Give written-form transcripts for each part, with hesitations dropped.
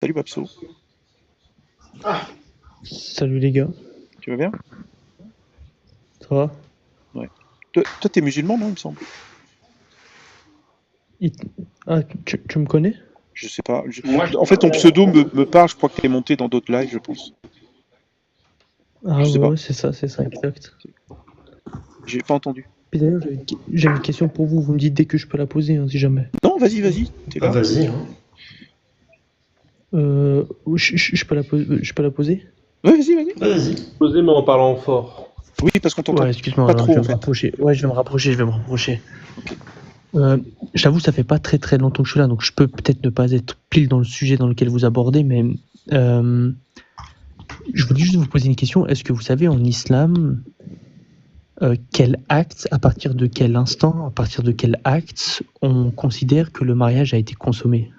Salut Babso, Salut les gars, tu vas bien? ça va? Ouais. Toi, t'es musulman, non, il me semble? Il- Ah, tu me connais? Je sais pas. Moi, je En fait, ton pseudo me parle, je crois que t'es monté dans d'autres lives, je pense. Je Ah sais ouais, pas. ouais, c'est ça, exact. J'ai pas entendu. Puis d'ailleurs, j'avais une question pour vous, vous me dites dès que je peux la poser, hein, si jamais. Non, vas-y, t'es Ah, là. vas-y, hein. Je peux la poser? Ouais, vas-y. Vas-y. Poser mais en parlant fort. Oui, parce qu'on t'entend Ouais, excuse-moi, pas alors, trop, je vais en me fait. rapprocher. Ouais, je vais me rapprocher. Ok. J'avoue, ça fait pas très très longtemps que je suis là, donc je peux peut-être ne pas être pile dans le sujet dans lequel vous abordez, mais euh, je voulais juste vous poser une question. Est-ce que vous savez en islam, quel acte, à partir de quel instant, à partir de quel acte, on considère que le mariage a été consommé?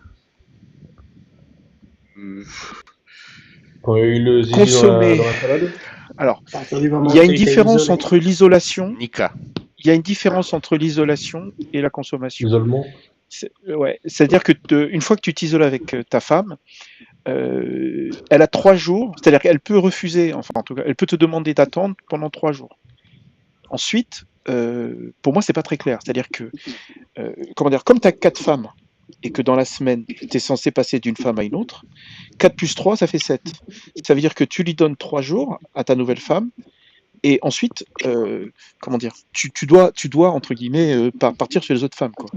Quand il y a eu le zizi Consommer. dans la salade. Alors, À partir du moment il y a où une tu t'es différence isolé. entre l'isolation. Nika. Il y a une différence entre l'isolation et la consommation. L'isolement. Ouais, c'est-à-dire que une fois que tu t'isoles avec ta femme, elle a 3 jours, c'est-à-dire qu'elle peut refuser, enfin en tout cas, elle peut te demander d'attendre pendant 3 jours. Ensuite, pour moi, c'est pas très clair. C'est-à-dire que, comment dire, comme tu as 4 femmes et que dans la semaine, tu es censé passer d'une femme à une autre, 4 plus 3, ça fait 7. Ça veut dire que tu lui donnes 3 jours à ta nouvelle femme et ensuite, comment dire, tu dois, entre guillemets, partir sur les autres femmes, quoi.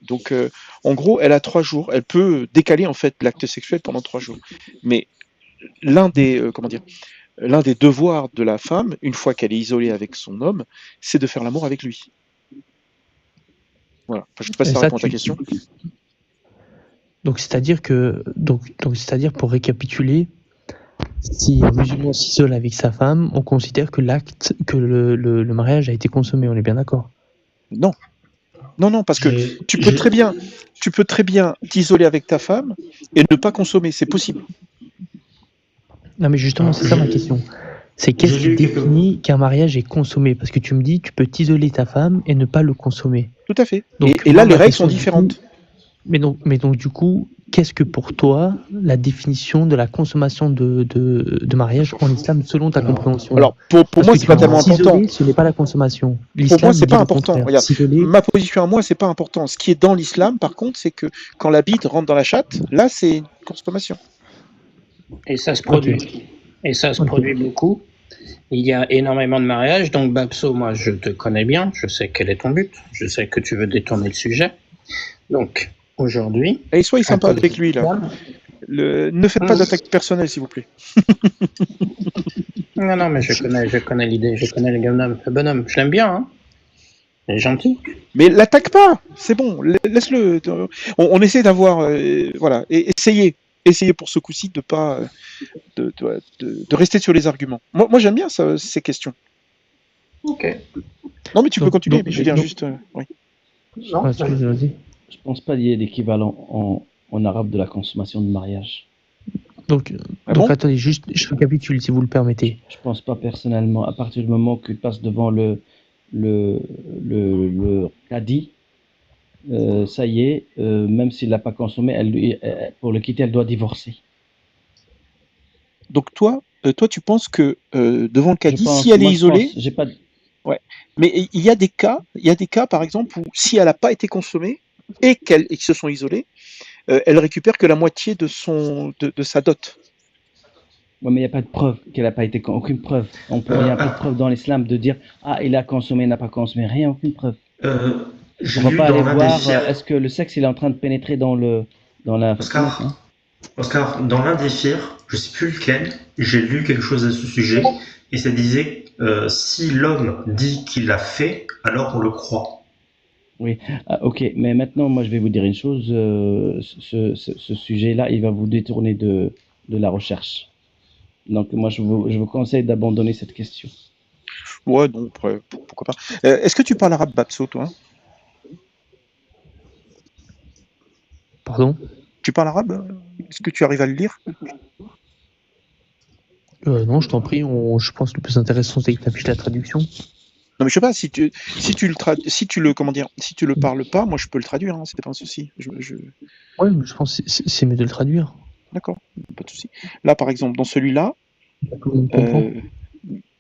Donc, en gros, elle a 3 jours. Elle peut décaler, en fait, l'acte sexuel pendant 3 jours. Mais l'un des, comment dire, l'un des devoirs de la femme, une fois qu'elle est isolée avec son homme, c'est de faire l'amour avec lui. Voilà. Enfin, je ne sais pas si Et ça ça, répond à ta question. donc c'est-à-dire pour récapituler, si un musulman s'isole avec sa femme, on considère que le mariage a été consommé, on est bien d'accord? Non. Non, parce que J'ai- tu peux j'ai- très bien t'isoler avec ta femme et ne pas consommer. C'est possible. Non mais justement, c'est ça ma question. C'est qu'est-ce j'ai qui lu quelque- définit qu'un mariage est consommé? Parce que tu me dis, tu peux t'isoler ta femme et ne pas le consommer. Tout à fait. Donc, Et là, moi, les ma règles question, sont du coup, différentes. Mais donc du coup, qu'est-ce que pour toi la définition de la consommation de mariage en islam selon ta Alors, compréhension? Alors, pour Parce moi, que c'est tu pas me dis tellement important. s'isoler, ce n'est pas la consommation. Pour moi, L'islam c'est dit pas le important. contraire. Regarde, S'isoler, ma position à moi, c'est pas important. Ce qui est dans l'islam, par contre, c'est que quand la bite rentre dans la chatte, là, c'est une consommation. Et ça se produit. ok. Et ça se Ok. produit beaucoup. Il y a énormément de mariages. Donc, Babso, moi, je te connais bien. Je sais quel est ton but. Je sais que tu veux détourner le sujet. Donc, aujourd'hui. Et soyez sympa à cause avec lui, de là. l'islam- Ne faites pas d'attaque personnelle, s'il vous plaît. Non, mais je connais l'idée. Je connais le bonhomme. Je l'aime bien, hein. Il est gentil. Mais l'attaque pas, c'est bon, laisse-le. On essaie d'avoir, voilà, et essayez pour ce coup-ci de pas, de rester sur les arguments. Moi j'aime bien ces questions. Ok. Non mais tu peux continuer, mais je veux dire donc- juste, oui. Non, Vas-y. Je pense pas qu'il y ait d'équivalent en arabe de la consommation de mariage. Donc, Ah donc bon attendez, juste, je récapitule si vous le permettez. Je pense pas personnellement. À partir du moment qu'il passe devant le cadi, ça y est, même s'il l'a pas consommé, pour le quitter, elle doit divorcer. Donc toi tu penses que devant le Je cadi, pense- si elle est moi, je isolée, pense- j'ai pas. mais il y a des cas par exemple où si elle n'a pas été consommée et qu'ils se sont isolés, elle récupère que la moitié de sa dot. Ouais, mais il n'y a pas de preuve qu'elle n'a pas été. Aucune preuve. Il n'y a pas de preuve dans l'islam de dire ah, il a consommé, il n'a pas consommé. Rien, aucune preuve. J'ai On va lu pas dans aller l'un voir des fiers, est-ce que le sexe il est en train de pénétrer dans la Oscar, hein. Oscar, dans l'un des fiers, je sais plus lequel, j'ai lu quelque chose à ce sujet, et ça disait si l'homme dit qu'il l'a fait, alors on le croit. Ah, ok, mais maintenant, moi, je vais vous dire une chose. Ce sujet-là, il va vous détourner de la recherche. Donc, moi, je vous conseille d'abandonner cette question. Ouais, non, pourquoi pas. Est-ce que tu parles arabe, Babso, toi? Pardon? Tu parles arabe? Est-ce que tu arrives à le lire? Non, je t'en prie, je pense que le plus intéressant c'est que tu affiches la traduction. Non, mais je sais pas, si tu le parles pas, moi je peux le traduire, hein, c'est pas un souci. Ouais, mais je pense que c'est mieux de le traduire. D'accord, pas de souci. Là, par exemple, dans celui-là, On comprend.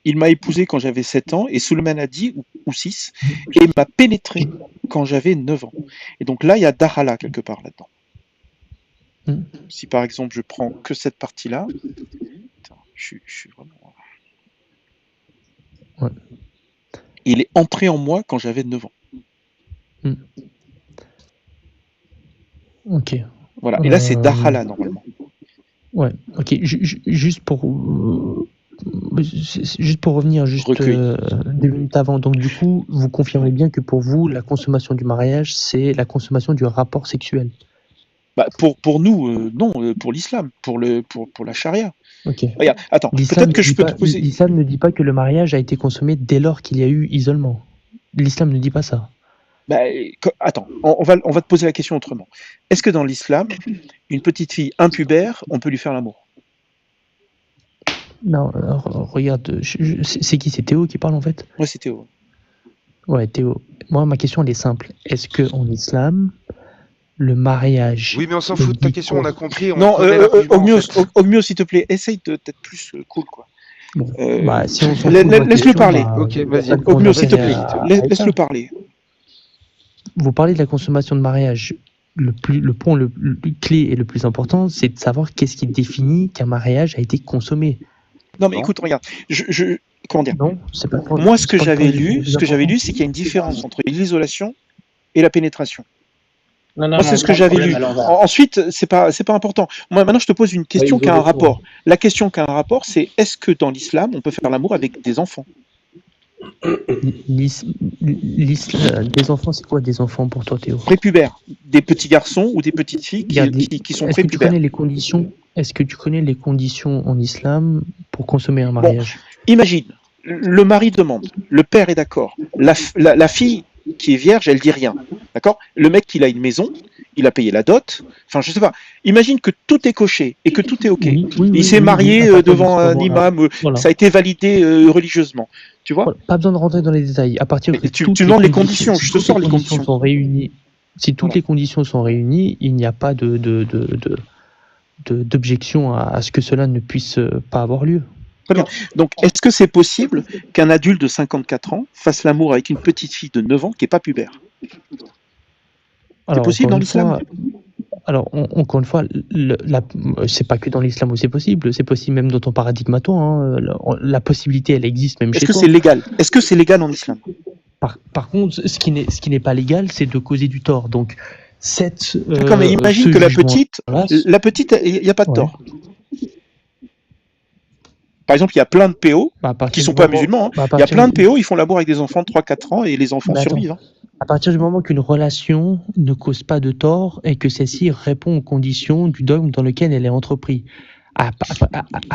il m'a épousé quand j'avais 7 ans, et Suleiman a dit, ou 6, et il m'a pénétré quand j'avais 9 ans. Et donc là, il y a Dahala quelque part là-dedans. Si par exemple, je prends que cette partie-là, putain, je suis vraiment... Ouais. Il est entré en moi quand j'avais 9 ans. Ok. Voilà, et là, c'est Dahala, normalement. Ouais, ok. Juste pour revenir juste Recueil. 2 minutes avant. Donc du coup, vous confirmez bien que pour vous, la consommation du mariage, c'est la consommation du rapport sexuel. Bah, pour nous, non, pour l'islam, pour la charia. Ok. Regarde, attends, peut-être que je peux te poser... L'islam ne dit pas que le mariage a été consommé dès lors qu'il y a eu isolement. L'islam ne dit pas ça. Bah, attends, on va te poser la question autrement. Est-ce que dans l'islam, une petite fille impubère, on peut lui faire l'amour? Non, regarde, c'est qui? C'est Théo qui parle en fait? Ouais, c'est Théo. Ouais, Théo. Moi, ma question, elle est simple. Est-ce que en islam, le mariage... Oui, mais on s'en fout de ta question, on a compris. Non, Ogmios, s'il te plaît, essaye d'être plus cool, quoi. Bon, si on s'en fout de ma laisse-le question, parler. Ok, vas-y. Ogmios, s'il te plaît, laisse-le parler. Vous parlez de la consommation de mariage. Le point le clé et le plus important, c'est de savoir qu'est-ce qui définit qu'un mariage a été consommé. Non, mais écoute, regarde, comment dire? Non, c'est pas. Moi, ce que j'avais lu, c'est qu'il y a une différence entre l'isolation et la pénétration. Moi, c'est ce que j'avais lu. Ensuite, c'est pas important. Moi, maintenant, je te pose une question qui a un rapport. La question qui a un rapport, c'est est-ce que dans l'islam, on peut faire l'amour avec des enfants? Des enfants, c'est quoi des enfants pour toi, Théo? Prépubères, des petits garçons ou des petites filles qui sont prépubères. Est-ce que tu connais les conditions en islam pour consommer un mariage? Bon, imagine, le mari demande, le père est d'accord, la fille qui est vierge, elle dit rien, d'accord? Le mec, il a une maison, il a payé la dot, enfin, je sais pas. Imagine que tout est coché et que tout est ok. Il s'est marié devant un imam, voilà. Ça a été validé religieusement. Tu vois? Pas besoin de rentrer dans les détails. À partir que tu demandes les conditions, je te sors les conditions. Sont réunies, si toutes les conditions sont réunies, il n'y a pas d'objection à ce que cela ne puisse pas avoir lieu. Très bien. Donc, est-ce que c'est possible qu'un adulte de 54 ans fasse l'amour avec une petite fille de 9 ans qui n'est pas pubère? C'est possible dans l'islam? Alors, encore une fois, c'est pas que dans l'islam où c'est possible même dans ton paradigme à toi. Hein. La possibilité, elle existe même chez toi. Est-ce que c'est légal? Est-ce que c'est légal en islam? Par contre, ce qui n'est pas légal, c'est de causer du tort. Donc, d'accord, mais imagine que la petite, il n'y a pas de tort. Par exemple, il y a plein de PO qui ne sont pas musulmans. Hein. Il y a plein de PO, ils font l'amour avec des enfants de 3-4 ans et les enfants survivent. Hein. À partir du moment qu'une relation ne cause pas de tort et que celle-ci répond aux conditions du dogme dans lequel elle est entreprise, à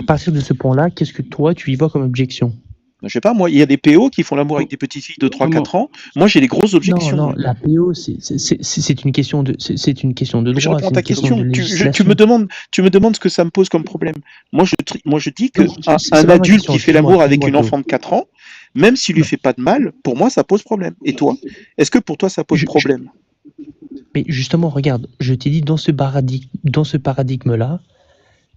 partir de ce point-là, qu'est-ce que toi, tu y vois comme objection? Je sais pas, moi, il y a des PO qui font l'amour avec des petites filles de 3-4 ans. Moi, j'ai des grosses objections. Non, la PO, c'est une question de droit. Je réponds à ta question. Tu me demandes ce que ça me pose comme problème. Moi, je dis que un adulte qui fait l'amour avec une enfant de 4 ans, même s'il lui fait pas de mal, pour moi, ça pose problème. Et toi? Est-ce que pour toi, ça pose problème? Mais justement, regarde, je t'ai dit dans ce paradigme-là,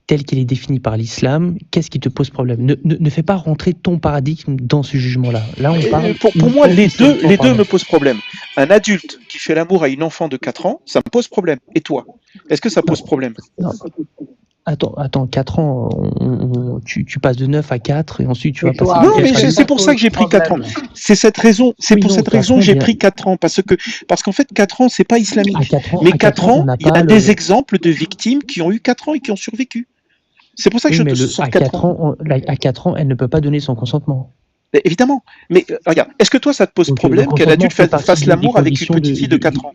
tel qu'il est défini par l'islam, qu'est-ce qui te pose problème? Ne fais pas rentrer ton paradigme dans ce jugement-là. Là, on parle. Pour moi, les deux me posent problème. Un adulte qui fait l'amour à une enfant de 4 ans, ça me pose problème. Et toi? Est-ce que ça pose problème? Non. Attends, 4 ans, tu passes de 9 à 4 et ensuite tu vas passer... Non, mais c'est pour ça que j'ai pris 4 ans. C'est pour cette raison que j'ai pris 4 ans. Parce qu'en fait, 4 ans, c'est pas islamique. Mais 4 ans, il y a des exemples de victimes qui ont eu 4 ans et qui ont survécu. C'est pour ça que je te sors 4 ans. À 4 ans, elle ne peut pas donner son consentement. Évidemment. Mais regarde, est-ce que toi, ça te pose problème qu'un adulte fasse l'amour avec une petite fille de 4 ans?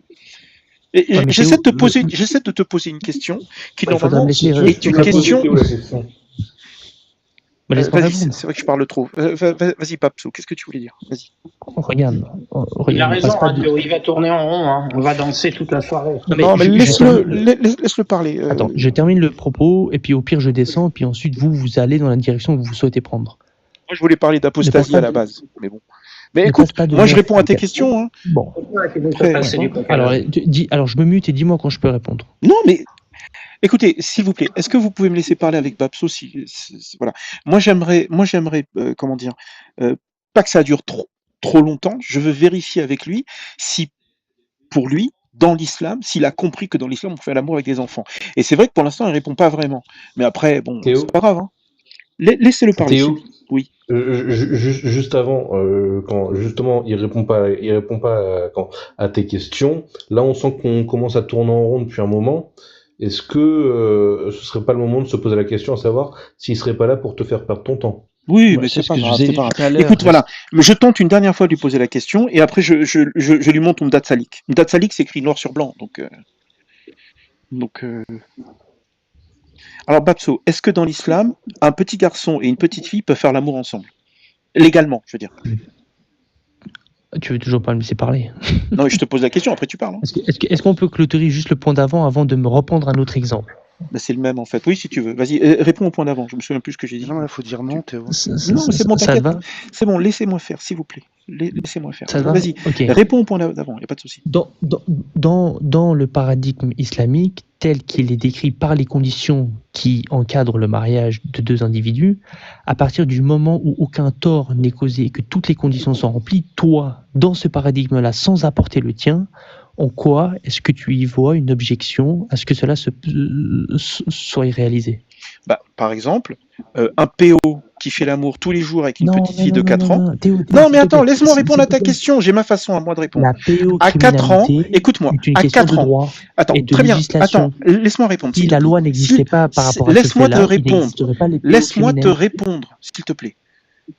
J'essaie de te poser une question qui normalement est une question. Vas-y, c'est vrai que je parle trop. Vas-y, Papsou, qu'est-ce que tu voulais dire? Vas-y. Regarde. Il a raison, il va tourner en rond. Hein. On va danser toute la soirée. Non, mais laisse-le parler. Attends, je termine le propos et puis au pire je descends et puis ensuite vous allez dans la direction que vous souhaitez prendre. Moi, je voulais parler d'apostasie à la base, mais bon. Mais écoute, moi je réponds à tes questions. Hein. Bon. Alors je me mute et dis-moi quand je peux répondre. Non, mais Écoutez, s'il vous plaît, est-ce que vous pouvez me laisser parler avec Babso voilà. Moi, j'aimerais, comment dire, pas que ça dure trop longtemps. Je veux vérifier avec lui si, pour lui, dans l'islam, s'il a compris que dans l'islam, on fait l'amour avec des enfants. Et c'est vrai que pour l'instant, il répond pas vraiment. Mais après, bon, Théo, c'est pas grave. Hein. Laissez-le parler. Théo, Oui. juste avant, quand justement il répond pas à tes questions, là on sent qu'on commence à tourner en rond depuis un moment. Est-ce que ce serait pas le moment de se poser la question à savoir s'il serait pas là pour te faire perdre ton temps? Oui, Ouais, mais c'est c'est ce pas que je grave. vous ai C'est dit pas grave. tout à l'heure. Écoute, voilà. Je tente une dernière fois de lui poser la question et après je lui montre Mdad Salik. Mdad Salik, c'est écrit noir sur blanc. Donc, alors, Babso, est-ce que dans l'islam, un petit garçon et une petite fille peuvent faire l'amour ensemble? Légalement, je veux dire. Tu veux toujours pas me laisser parler? Non, mais je te pose la question, après tu parles. Hein. Est-ce qu'on peut clôturer juste le point d'avant avant de me reprendre un autre exemple? Ben, c'est le même en fait. Oui, si tu veux. Vas-y, réponds au point d'avant. Je me souviens plus ce que j'ai dit. Non, là, faut dire non, Théo. Non, mais c'est bon, Ça t'inquiète. va? C'est bon, laissez-moi faire, s'il vous plaît. Laissez-moi faire. Ça va? Vas-y, Ok. réponds au point d'avant, il n'y a pas de souci. Dans le paradigme islamique, tel qu'il est décrit par les conditions qui encadrent le mariage de deux individus, à partir du moment où aucun tort n'est causé et que toutes les conditions sont remplies, toi, dans ce paradigme-là, sans apporter le tien, en quoi est-ce que tu y vois une objection à ce que cela soit réalisé? Bah, par exemple, un PO qui fait l'amour tous les jours avec une petite fille de 4 ans. Théo, Non, mais s'il te attends, plaît, laisse-moi répondre à s'il te ta plaît. question. J'ai ma façon à moi de répondre. La PO À 4 ans, criminalité écoute-moi, est une à question 4 de ans. droit Attends, et de très bien. législation. Attends, laisse-moi répondre. Si s'il te la plaît. loi n'existait pas par rapport à ce Laisse-moi te fait-là, il répondre. n'existerait pas les PO Laisse-moi te criminels. répondre, s'il te plaît.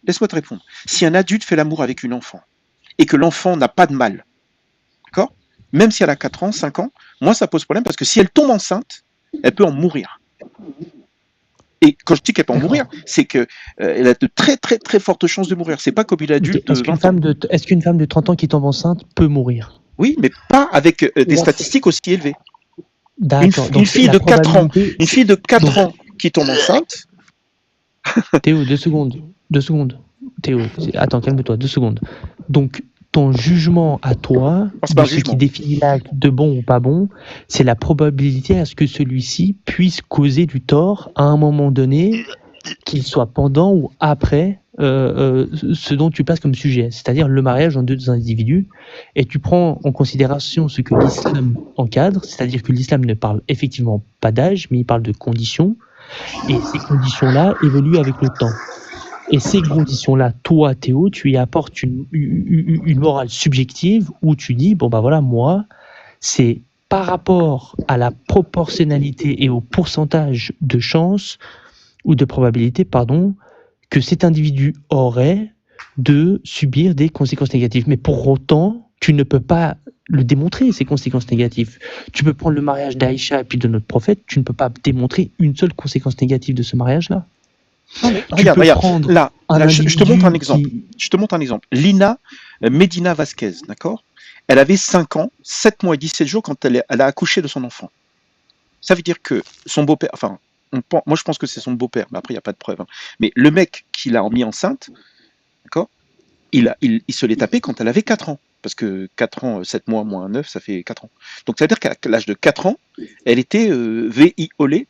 Laisse-moi te répondre. Si un adulte fait l'amour avec une enfant et que l'enfant n'a pas de mal, d'accord? Même si elle a 4 ans, 5 ans, moi ça pose problème parce que si elle tombe enceinte, elle peut en mourir. Et quand je dis qu'elle peut en mourir, c'est que elle a de très très très fortes chances de mourir. C'est pas comme une adulte de Est-ce 20 ans. est-ce qu'une femme de 30 ans qui tombe enceinte peut mourir? Oui, mais pas avec des statistiques aussi élevées. D'accord. Une Donc, fille la de 4 ans, probabilité- une fille de 4 ans qui tombe enceinte, Théo, 2 secondes. 2 secondes. Théo, attends, calme-toi, 2 secondes. Donc, ton jugement à toi, c'est pas de un ce jugement. qui définit l'acte de bon ou pas bon, c'est la probabilité à ce que celui-ci puisse causer du tort à un moment donné, qu'il soit pendant ou après ce dont tu passes comme sujet, c'est-à-dire le mariage en deux individus, et tu prends en considération ce que l'islam encadre, c'est-à-dire que l'islam ne parle effectivement pas d'âge, mais il parle de conditions, et ces conditions-là évoluent avec le temps. Et ces conditions-là, toi, Théo, tu y apportes une morale subjective où tu dis, bon bah voilà, moi, c'est par rapport à la proportionnalité et au pourcentage de chance ou de probabilité, pardon, que cet individu aurait de subir des conséquences négatives. Mais pour autant, tu ne peux pas le démontrer, ces conséquences négatives. Tu peux prendre le mariage d'Aïcha et puis de notre prophète, tu ne peux pas démontrer une seule conséquence négative de ce mariage-là. non, mais Tu regarde, peux regarde. prendre Là, un je te montre un exemple. individu Je te montre un exemple. Lina Medina Vasquez, d'accord? Elle avait 5 ans, 7 mois et 17 jours quand elle a accouché de son enfant. Ça veut dire que son beau-père, enfin, moi je pense que c'est son beau-père, mais après il n'y a pas de preuve. Hein. Mais le mec qui l'a mis enceinte, d'accord, il se l'est tapé quand elle avait 4 ans. Parce que 4 ans, 7 mois moins 9, ça fait 4 ans. Donc ça veut dire qu'à l'âge de 4 ans, elle était violée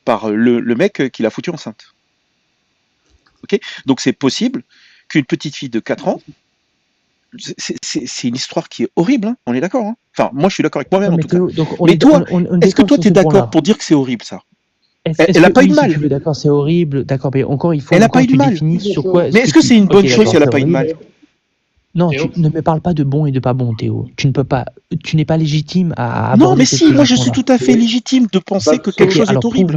par le mec qui l'a foutue enceinte. Ok? Donc c'est possible qu'une petite fille de 4 ans, c'est une histoire qui est horrible, hein, on est d'accord. Hein, enfin, moi je suis d'accord avec moi-même en tout cas. Mais toi, est-ce que toi tu es d'accord pour dire que c'est horrible ça? Elle n'a pas eu de mal. Si tu veux, d'accord, c'est horrible, d'accord, mais encore il faut Elle n'a encore pas eu de tu mal. définisses sur quoi. Mais est-ce que c'est une bonne Ok, chose d'accord, si elle n'a c'est pas eu de horrible. mal? Non, Théo. tu ne me parles pas de bon et de pas bon, Théo. Tu ne peux pas, tu n'es pas légitime à Non, aborder mais cette si, moi je suis position-là. tout à fait légitime de penser que quelque Ok, chose est Alors horrible.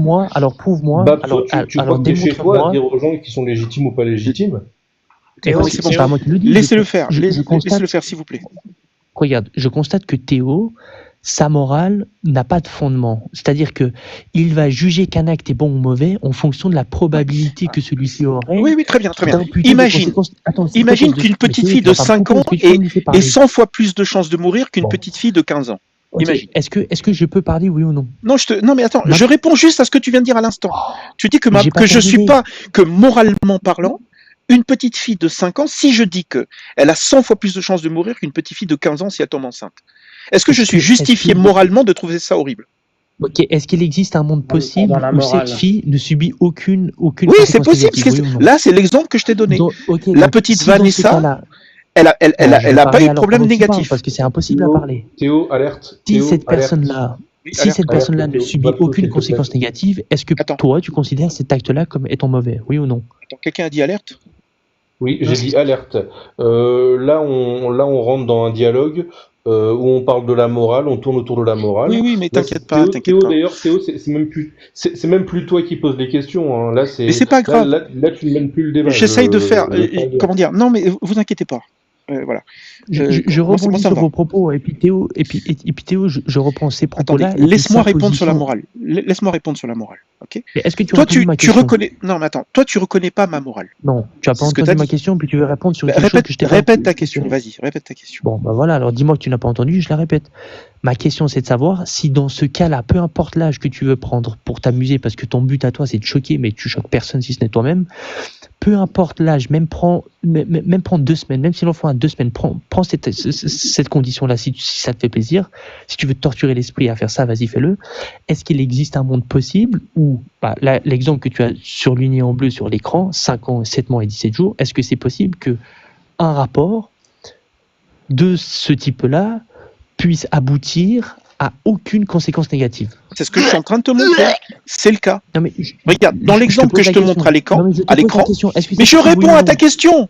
prouve-moi, Babso, alors, tu alors crois que t'es chez toi à démontre-moi. dire aux gens qui sont légitimes ou pas légitimes? Théo, oui, c'est bon. C'est pas moi qui le dis. Laissez-le faire, Je laissez-le constate, faire s'il vous plaît. regarde, je constate que Théo, sa morale n'a pas de fondement. C'est-à-dire que il va juger qu'un acte est bon ou mauvais en fonction de la probabilité que celui-ci aurait Oui, oui, très bien, très bien. d'imputer des Imagine, conséquences. Attends, s'il te imagine plaît, qu'une petite Théo, fille tu de vas pas me 5 couper, ans est-ce que tu peux me laisser ait parler 100 fois plus de chances de mourir qu'une Bon. petite fille de 15 ans. Ok, Imagine. est-ce que je peux parler, oui ou non? Non, non, mais attends, Ma- je réponds juste à ce que tu viens de dire à l'instant. Tu dis que, J'ai pas que je suis terminé. pas, que moralement parlant, une petite fille de 5 ans, si je dis que elle a 100 fois plus de chances de mourir qu'une petite fille de 15 ans si elle tombe enceinte, est-ce que je suis justifié moralement de trouver ça horrible? Ok, est-ce qu'il existe un monde possible dans la où cette morale. fille ne subit aucune Oui, c'est conséquence possible. négative, Parce que oui ou non? là, c'est l'exemple que je t'ai donné. Ok, La donc, petite si dans ce Vanessa, cas-là, elle bon, je vais a pas parler eu de alors problème pendant que tu parles, négatif. parce que c'est impossible à parler. Théo, alerte. Si Théo, cette alerte. personne-là, Oui, si alerte. cette personne-là ne Théo, subit Babso, aucune s'il te plaît. conséquence négative, est-ce que Attends. toi, tu considères cet acte-là comme étant mauvais, oui ou non? Attends, quelqu'un a dit alerte? Oui, j'ai dit alerte. Là, on rentre dans un dialogue où on parle de la morale, on tourne autour de la morale. Oui, oui, mais Là, t'inquiète pas, t'inquiète Théo, pas. d'ailleurs, Théo, c'est même plus toi qui poses les questions. Hein. Là, Mais c'est pas grave. Là, tu ne mènes plus le débat. J'essaye de faire, je tiens à le dire. comment dire, non, mais vous inquiétez pas. Voilà. Je Moi, rebondis ça me sur va. vos propos, et puis Théo, je reprends ces Attendez, propos-là. et puis laisse-moi sa répondre sur la position. morale. Laisse-moi répondre sur la morale, ok? Mais est-ce que tu as Toi, entendu ma tu question? reconnais, non, mais attends, toi, tu reconnais pas ma morale. Non, tu as C'est pas ce que entendu t'as ma dit. question, puis tu veux répondre sur Bah, quelque chose que je t'ai pas répète ta question, vas-y, répète ta question. Bon, bah voilà, alors dis-moi que tu n'as pas entendu, je la répète. Ma question, c'est de savoir si dans ce cas-là, peu importe l'âge que tu veux prendre pour t'amuser, parce que ton but à toi, c'est de choquer, mais tu choques personne si ce n'est toi-même, peu importe l'âge, même prends 2 semaines, même si l'enfant a 2 semaines, prends cette condition-là si ça te fait plaisir. Si tu veux te torturer l'esprit à faire ça, vas-y, fais-le. Est-ce qu'il existe un monde possible où, bah, là, l'exemple que tu as surligné en bleu sur l'écran, 5 ans, 7 mois et 17 jours, est-ce que c'est possible que un rapport de ce type-là puisse aboutir à aucune conséquence négative? C'est ce que je suis en train de te montrer. C'est le cas. Non, mais Regarde, dans l'exemple que je te montre à l'écran, Non, mais je te pose la question. Est-ce que mais c'est je possible, oui réponds ou à non? ta question.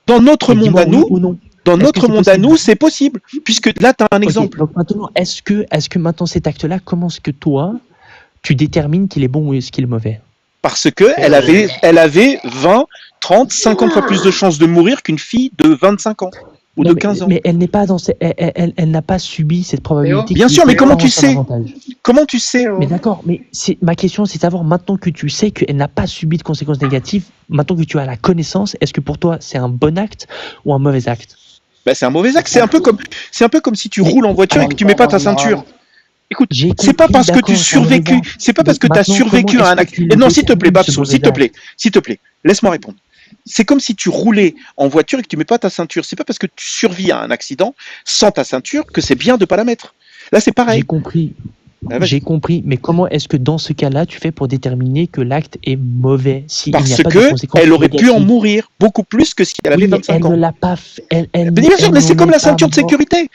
Dans notre Mais monde dis-moi à oui nous, ou non. dans Est-ce que notre c'est monde à possible? nous, c'est possible, puisque là, tu as un Ok, exemple. donc maintenant, est-ce que maintenant cet acte-là, comment est-ce que toi, tu détermines qu'il est bon ou est-ce qu'il est mauvais? Parce que elle avait 20, 30, 50 fois plus de chances de mourir qu'une fille de 25 ans ou Non, de 15 ans. Mais elle n'est pas dans elle n'a pas subi cette probabilité. Bien qui sûr, est mais comment pas tu en son sais? avantage. Comment tu sais? Mais d'accord, mais ma question, c'est de savoir maintenant que tu sais qu'elle n'a pas subi de conséquences négatives, maintenant que tu as la connaissance, est-ce que pour toi c'est un bon acte ou un mauvais acte? Ben, c'est un mauvais acte. C'est un peu comme si tu roules en voiture et que tu mets pas ta ceinture. Écoute, J'ai c'est pas compris, parce que d'accord, tu c'est un mauvais survécu, acte. c'est pas parce que Donc tu as maintenant, survécu comment à un est-ce que acte. tu Et non, s'il te plaît, détermines ce Babso, mauvais s'il te plaît, laisse-moi répondre. C'est comme si tu roulais en voiture et que tu mets pas ta ceinture. C'est pas parce que tu survis à un accident sans ta ceinture que c'est bien de pas la mettre. Là, c'est pareil. J'ai compris. Ah, vas-y. J'ai compris, mais comment est-ce que dans ce cas-là, tu fais pour déterminer que l'acte est mauvais s'il n'y Parce a pas de que conséquences elle aurait pu en négatives? mourir beaucoup plus que si elle avait Oui, mais 25 elle ans. ne l'a pas fait. Mais bien sûr, mais c'est n'en comme est la pas ceinture de morte. sécurité.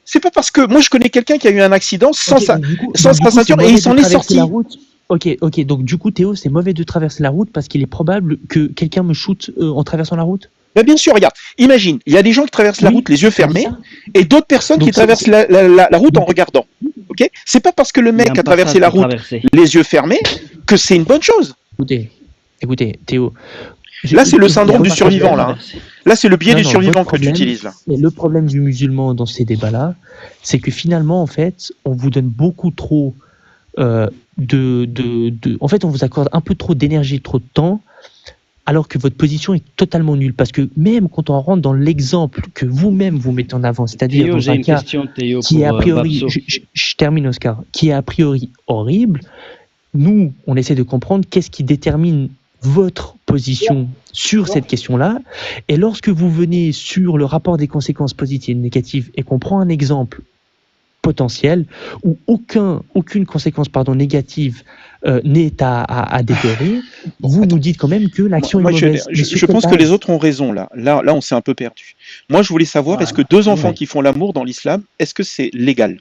C'est pas parce que moi je connais quelqu'un qui a eu un accident sans Ok, sa donc du coup, sa c'est ceinture et mauvais il de s'en est traverser sorti. la route. Ok, donc du coup, Théo, c'est mauvais de traverser la route parce qu'il est probable que quelqu'un me shoote en traversant la route? Ben bien sûr, regarde, imagine, il y a des gens qui traversent la Oui, route les yeux c'est fermés ça. et d'autres personnes Donc qui traversent la route en donc- regardant. Ok? C'est pas parce que le Il y a mec un a traversé passage la pour route traverser. les yeux fermés que c'est une bonne chose. Écoutez, Théo. Là, c'est le syndrome votre du survivant, problème- là. Là, c'est le biais du Non, survivant votre que tu problème, utilises là. Mais le problème du musulman dans ces débats-là, c'est que finalement, en fait, on vous donne beaucoup trop en fait, on vous accorde un peu trop d'énergie, trop de temps, alors que votre position est totalement nulle. Parce que même quand on rentre dans l'exemple que vous-même vous mettez en avant, c'est-à-dire Théo, dans j'ai un une cas question, Théo, qui est a pour priori, Babso. je termine Oscar, qui est a priori horrible, nous, on essaie de comprendre qu'est-ce qui détermine votre position sur cette question-là. Et lorsque vous venez sur le rapport des conséquences positives et négatives et qu'on prend un exemple potentiel où aucune conséquence négative n'est à déplorer, vous nous dites quand même que l'action est Moi, mauvaise. Mais sur je quelle pense que base? les autres ont raison là. Là, on s'est un peu perdu. Moi, je voulais savoir, est-ce que deux enfants Ouais. qui font l'amour dans l'islam, est-ce que c'est légal?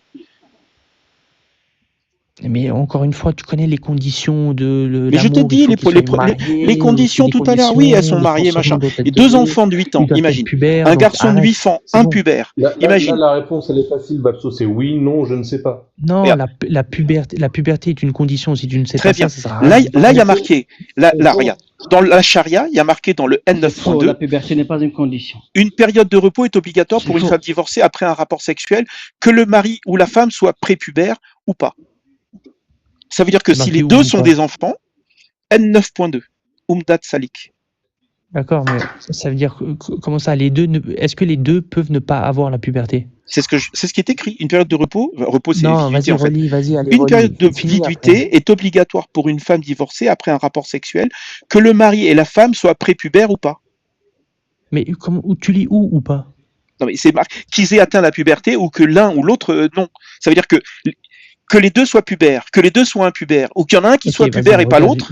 Mais encore une fois, tu connais les conditions de Mais je t'ai l'amour, il dit, faut qu'ils soient mariés, les conditions les tout à l'heure, oui, elles sont conditions, mariées, les machin. forcément doivent Et être deux donnés, enfants de 8 ils ans, doivent être imagine. pubères, Un donc garçon de arrête, 8 ans, c'est bon. impubère, Là, imagine. la réponse, elle est facile, Babso, c'est oui, non, je ne sais pas. Non, Regarde. la puberté est une condition. Si tu ne sais Très pas bien. ça sert à rien. Là, il y a marqué, là, regarde, dans la charia, il y a marqué dans le C'est faux, la N9.2, puberté n'est pas une condition. une période de repos est obligatoire C'est pour une faux. femme divorcée après un rapport sexuel, que le mari ou la femme soit prépubère ou pas. Ça veut dire que C'est si marqué les où deux ou sont pas? des enfants, N9.2, Umdat Salik. D'accord, mais ça veut dire comment ça, est-ce que les deux peuvent ne pas avoir la puberté? C'est ce qui est écrit. Une période de repos, repos c'est Non, viduité vas-y, en fait. relis, vas-y, allez, Une relis. période de Finis après. viduité est obligatoire pour une femme divorcée après un rapport sexuel, que le mari et la femme soient prépubères ou pas. Mais tu lis où ou pas? Non mais c'est marqué qu'ils aient atteint la puberté ou que l'un ou l'autre non. Ça veut dire que que les deux soient pubères, que les deux soient impubères, ou qu'il y en a un qui soit pubère et pas l'autre,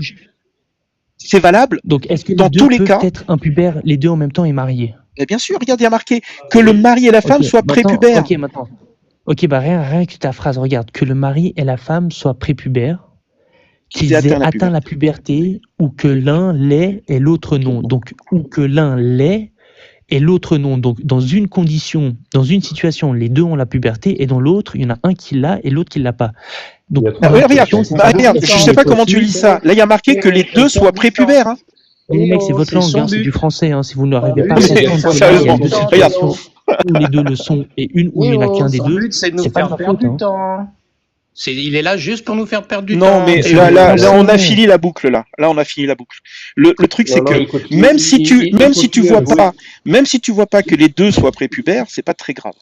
c'est valable. Donc, est-ce que dans les deux tous les peuvent cas être impubères, les deux en même temps et mariés? Et bien sûr, regarde, il y a marqué que le mari et la femme soient prépubères. Ok, maintenant. Ok, bah rien que ta phrase, regarde, que le mari et la femme soient prépubères, qu'ils aient atteint la puberté, ou que l'un l'ait et l'autre non. Donc, ou que l'un l'ait et l'autre non. Donc, dans une condition, dans une situation, les deux ont la puberté, et dans l'autre, il y en a un qui l'a et l'autre qui l'a pas. Donc, regarde, je sais pas comment tu lis ça. Là, il y a marqué que les deux soient prépubères. Hein. Mais mec, c'est votre langue, c'est du français. Hein, si vous n'arrivez pas à comprendre, sérieusement, regarde. Où les deux le sont et une où il n'y en a qu'un des deux, c'est de nous faire perdre du temps. Il est là juste pour nous faire perdre du temps. Non, mais là, on a fini la boucle, là. Là, on a fini la boucle. Le truc, c'est que même si tu vois pas que les deux soient prépubères, c'est pas très grave.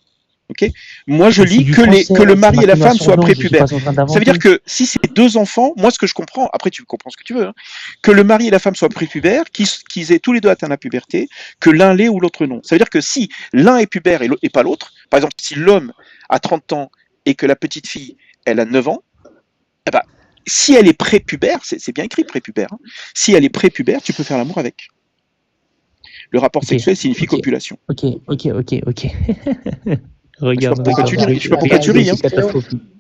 Ok? Moi, je lis que le mari et la femme soient prépubères. Ça veut dire que si c'est deux enfants, moi, ce que je comprends, après, tu comprends ce que tu veux, hein, que le mari et la femme soient prépubères, qu'ils aient tous les deux atteint la puberté, que l'un l'ait ou l'autre non. Ça veut dire que si l'un est pubère et pas l'autre, par exemple, si l'homme a 30 ans et que la petite fille, elle a 9 ans, eh ben, si elle est prépubère, c'est bien écrit prépubère, hein, si elle est prépubère, tu peux faire l'amour avec. Le rapport sexuel signifie copulation. Ok. Regarde, je sais pas pourquoi tu ris. Hein.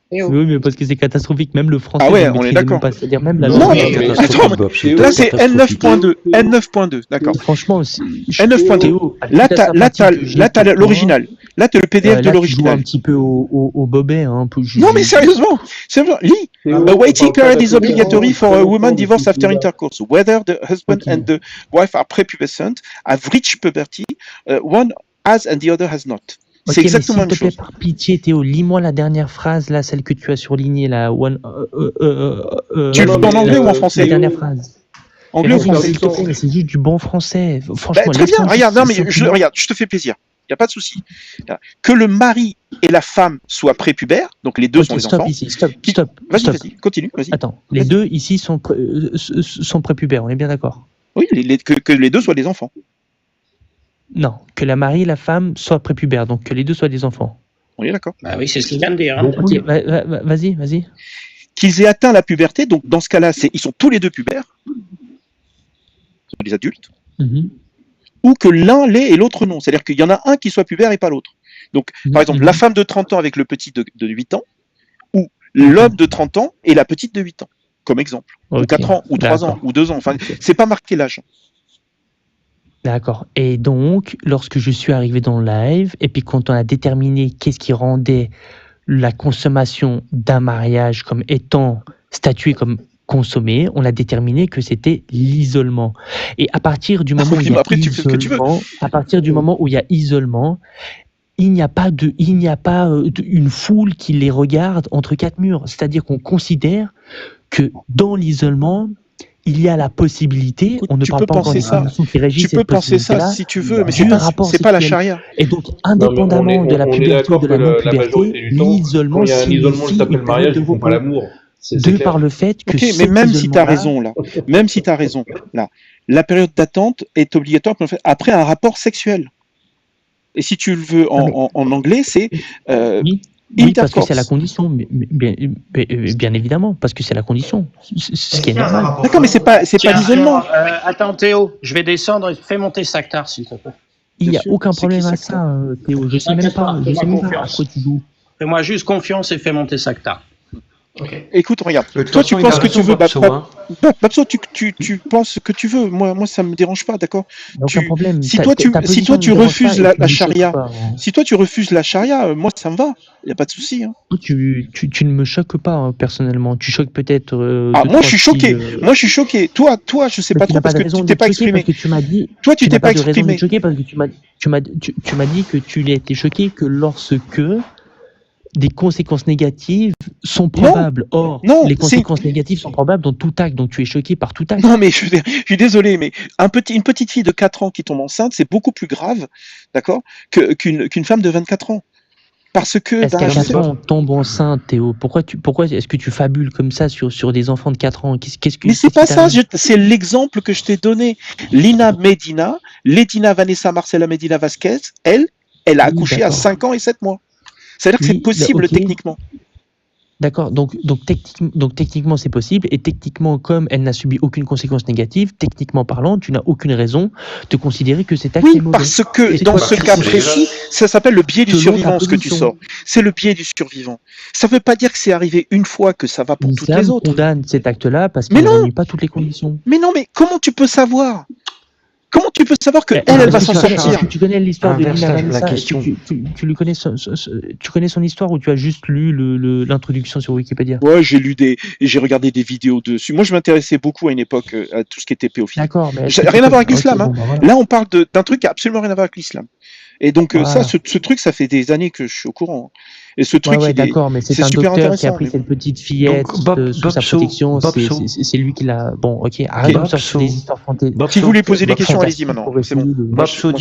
Oui, mais parce que c'est catastrophique, même le français. Ah ouais, on est d'accord. C'est-à-dire même la non, mais attends, là c'est N9.2. N9.2, d'accord. Franchement, N9.2. Là, t'as l'original. Là, t'as le PDF de l'original. Un petit peu au bobet. Hein, non, mais sérieusement, lis. A waiting period is obligatory for a woman divorced after intercourse, whether the husband and the wife are prepubescent, have reached puberty, one has and the other has not. C'est exactement la même chose. Par pitié, Théo, lis-moi la dernière phrase, là, celle que tu as surlignée, là. Tu le veux en anglais ou en français? La dernière phrase. Anglais ou français? Mais c'est juste du bon français. Franchement, très bien, regarde, non, mais je te fais plaisir. Il n'y a pas de souci. Que le mari et la femme soient prépubères, donc les deux sont des enfants. Stop. Vas-y, continue. Vas-y. Attends, les deux ici sont prépubères, on est bien d'accord? Oui, que les deux soient des enfants. Non, que la mari et la femme soient prépubères, donc que les deux soient des enfants. On est d'accord. Bah oui, c'est ce qu'il vient de dire. Hein. Ok, vas-y. Qu'ils aient atteint la puberté, donc dans ce cas-là, ils sont tous les deux pubères, des adultes, ou que l'un l'est et l'autre non. C'est-à-dire qu'il y en a un qui soit pubère et pas l'autre. Donc, par exemple, la femme de 30 ans avec le petit de 8 ans, ou l'homme de 30 ans et la petite de 8 ans, comme exemple. Ou 4 ans, ou 3 ans, ou 2 ans. Enfin, c'est pas marqué l'âge. D'accord. Et donc, lorsque je suis arrivé dans le live, et puis quand on a déterminé qu'est-ce qui rendait la consommation d'un mariage comme étant statué comme consommé, on a déterminé que c'était l'isolement. Et à partir du moment où il y a isolement, à partir du moment où il y a isolement, il n'y a pas une foule qui les regarde entre quatre murs. C'est-à-dire qu'on considère que dans l'isolement, il y a la possibilité, on ne parle pas encore des conditions qui régissent cette possibilité-là. Tu peux penser ça si tu veux, mais c'est pas la charia. Et donc, indépendamment de la puberté ou de la non-puberté, l'isolement signifie le mariage, ils font pas l'amour. Par le fait que mais même si tu as raison, là, la période d'attente est obligatoire après un rapport sexuel. Et si tu le veux en anglais, c'est... Oui, parce que c'est la condition, bien évidemment, parce que c'est la condition, ce qui est normal. D'accord, mais c'est pas l'isolement. Attends Théo, je vais descendre et fais monter Saktar s'il te plaît. Il n'y a aucun problème à ça, Théo, je sais même pas à quoi tu joues. Fais-moi juste confiance et fais monter Saktar. Okay. Écoute, regarde, toi tu penses que tu veux, Babso, tu penses ce que tu veux, moi ça me dérange pas, d'accord. Aucun problème. Si toi tu refuses la charia, si toi tu refuses la charia, moi ça me va, y a pas de souci. Hein. Tu ne me choques pas hein, personnellement, tu choques peut-être. Moi je suis choqué, moi je suis choqué. Toi je sais pas trop parce que tu t'es pas exprimé. Parce que tu m'as dit. Toi tu t'es pas exprimé. Choqué parce que tu m'as dit que tu été choqué que lorsque des conséquences négatives sont probables. Les conséquences négatives sont probables dans tout acte, donc tu es choqué par tout acte. Non, mais je suis désolé, mais une petite fille de 4 ans qui tombe enceinte, c'est beaucoup plus grave, d'accord, qu'une femme de 24 ans. Parce que... Est-ce qu'à 4 ans tombe enceinte, Théo? Pourquoi est-ce que tu fabules comme ça sur des enfants de 4 ans? Mais c'est pas ça, c'est l'exemple que je t'ai donné. Ledina Vanessa Marcela Medina Vasquez, elle a accouché à 5 ans et 7 mois. C'est-à-dire que c'est possible techniquement. Oui, D'accord, donc techniquement c'est possible, et techniquement, comme elle n'a subi aucune conséquence négative, techniquement parlant, tu n'as aucune raison de considérer que cet acte est Oui, mauvais. parce que C'est dans quoi ce la cas raison? précis, ça s'appelle le biais du Selon ta survivant, ce que tu position. sors. C'est le biais du survivant. Ça veut pas dire que c'est arrivé une fois que ça va pour toutes les L'islam autres. condamne cet acte-là parce Mais qu'il ne non, réunit pas toutes les conditions. mais non, mais comment tu peux savoir? Comment tu peux savoir que Eh, elle va est-ce s'en que sortir? est-ce que tu connais l'histoire de Inverse Lina la Vanessa? Est-ce que question. tu lui connais tu connais son histoire, ou tu as juste lu l'introduction sur Wikipédia? Ouais, j'ai regardé des vidéos dessus. Moi, je m'intéressais beaucoup à une époque à tout ce qui était péophilie. D'accord, mais est-ce que Rien à voir avec ok, l'islam, hein. bon, bah voilà. Là, on parle d'un truc qui a absolument rien à voir avec l'islam. Et donc ça, Voilà. ce truc, ça fait des années que je suis au courant. Et ce Ouais, truc, ouais, d'accord, mais c'est c'est un super docteur qui a intéressant. pris Mais cette bon. petite fillette Donc, sous sa Babso, protection. Babso, C'est lui qui l'a. Bon, ok, arrête de me sortir Babso, des histoires Si vous voulez poser des Babso, questions, allez-y fantastiques maintenant. pour C'est bon. essayer de. Moi, Babso,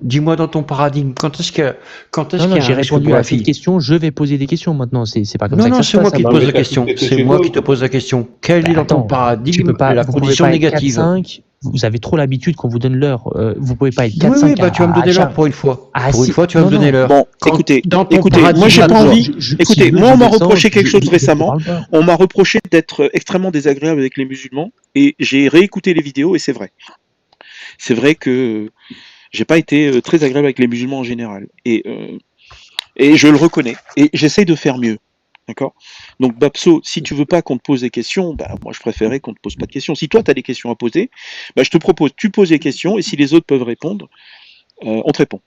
dis-moi dans ton paradigme, quand est-ce qu'il y a Non, un j'ai risque répondu pour à la cette fille? question. Je vais poser des questions maintenant. C'est pas comme Non, ça que non, ça se c'est moi passe. qui te Non, pose mais la t'as question. tout fait C'est chez moi toi, qui te quoi. pose la question. Quelle est dans ton Attends, tu paradigme peux pas, la vous pouvez condition pas être négative? 4-5. Vous avez trop l'habitude qu'on vous donne l'heure. Vous pouvez pas être Oui, 4-5 oui, bah tu vas me donner l'heure pour une fois. Ah, Pour une si. fois, tu vas Non, me donner non. l'heure. Bon, Quand, écoutez, dans ton moi, paradigme j'ai à pas toi, envie. Écoutez, moi, on m'a reproché quelque chose Je récemment. parle pas. On m'a reproché d'être extrêmement désagréable avec les musulmans, et j'ai réécouté les vidéos, et c'est vrai. C'est vrai que j'ai pas été très agréable avec les musulmans en général, et je le reconnais, et j'essaye de faire mieux. D'accord? Donc, Babso, si tu veux pas qu'on te pose des questions, bah, moi, je préférais qu'on te pose pas de questions. Si toi, tu as des questions à poser, bah, je te propose, tu poses des questions, et si les autres peuvent répondre, on te répond.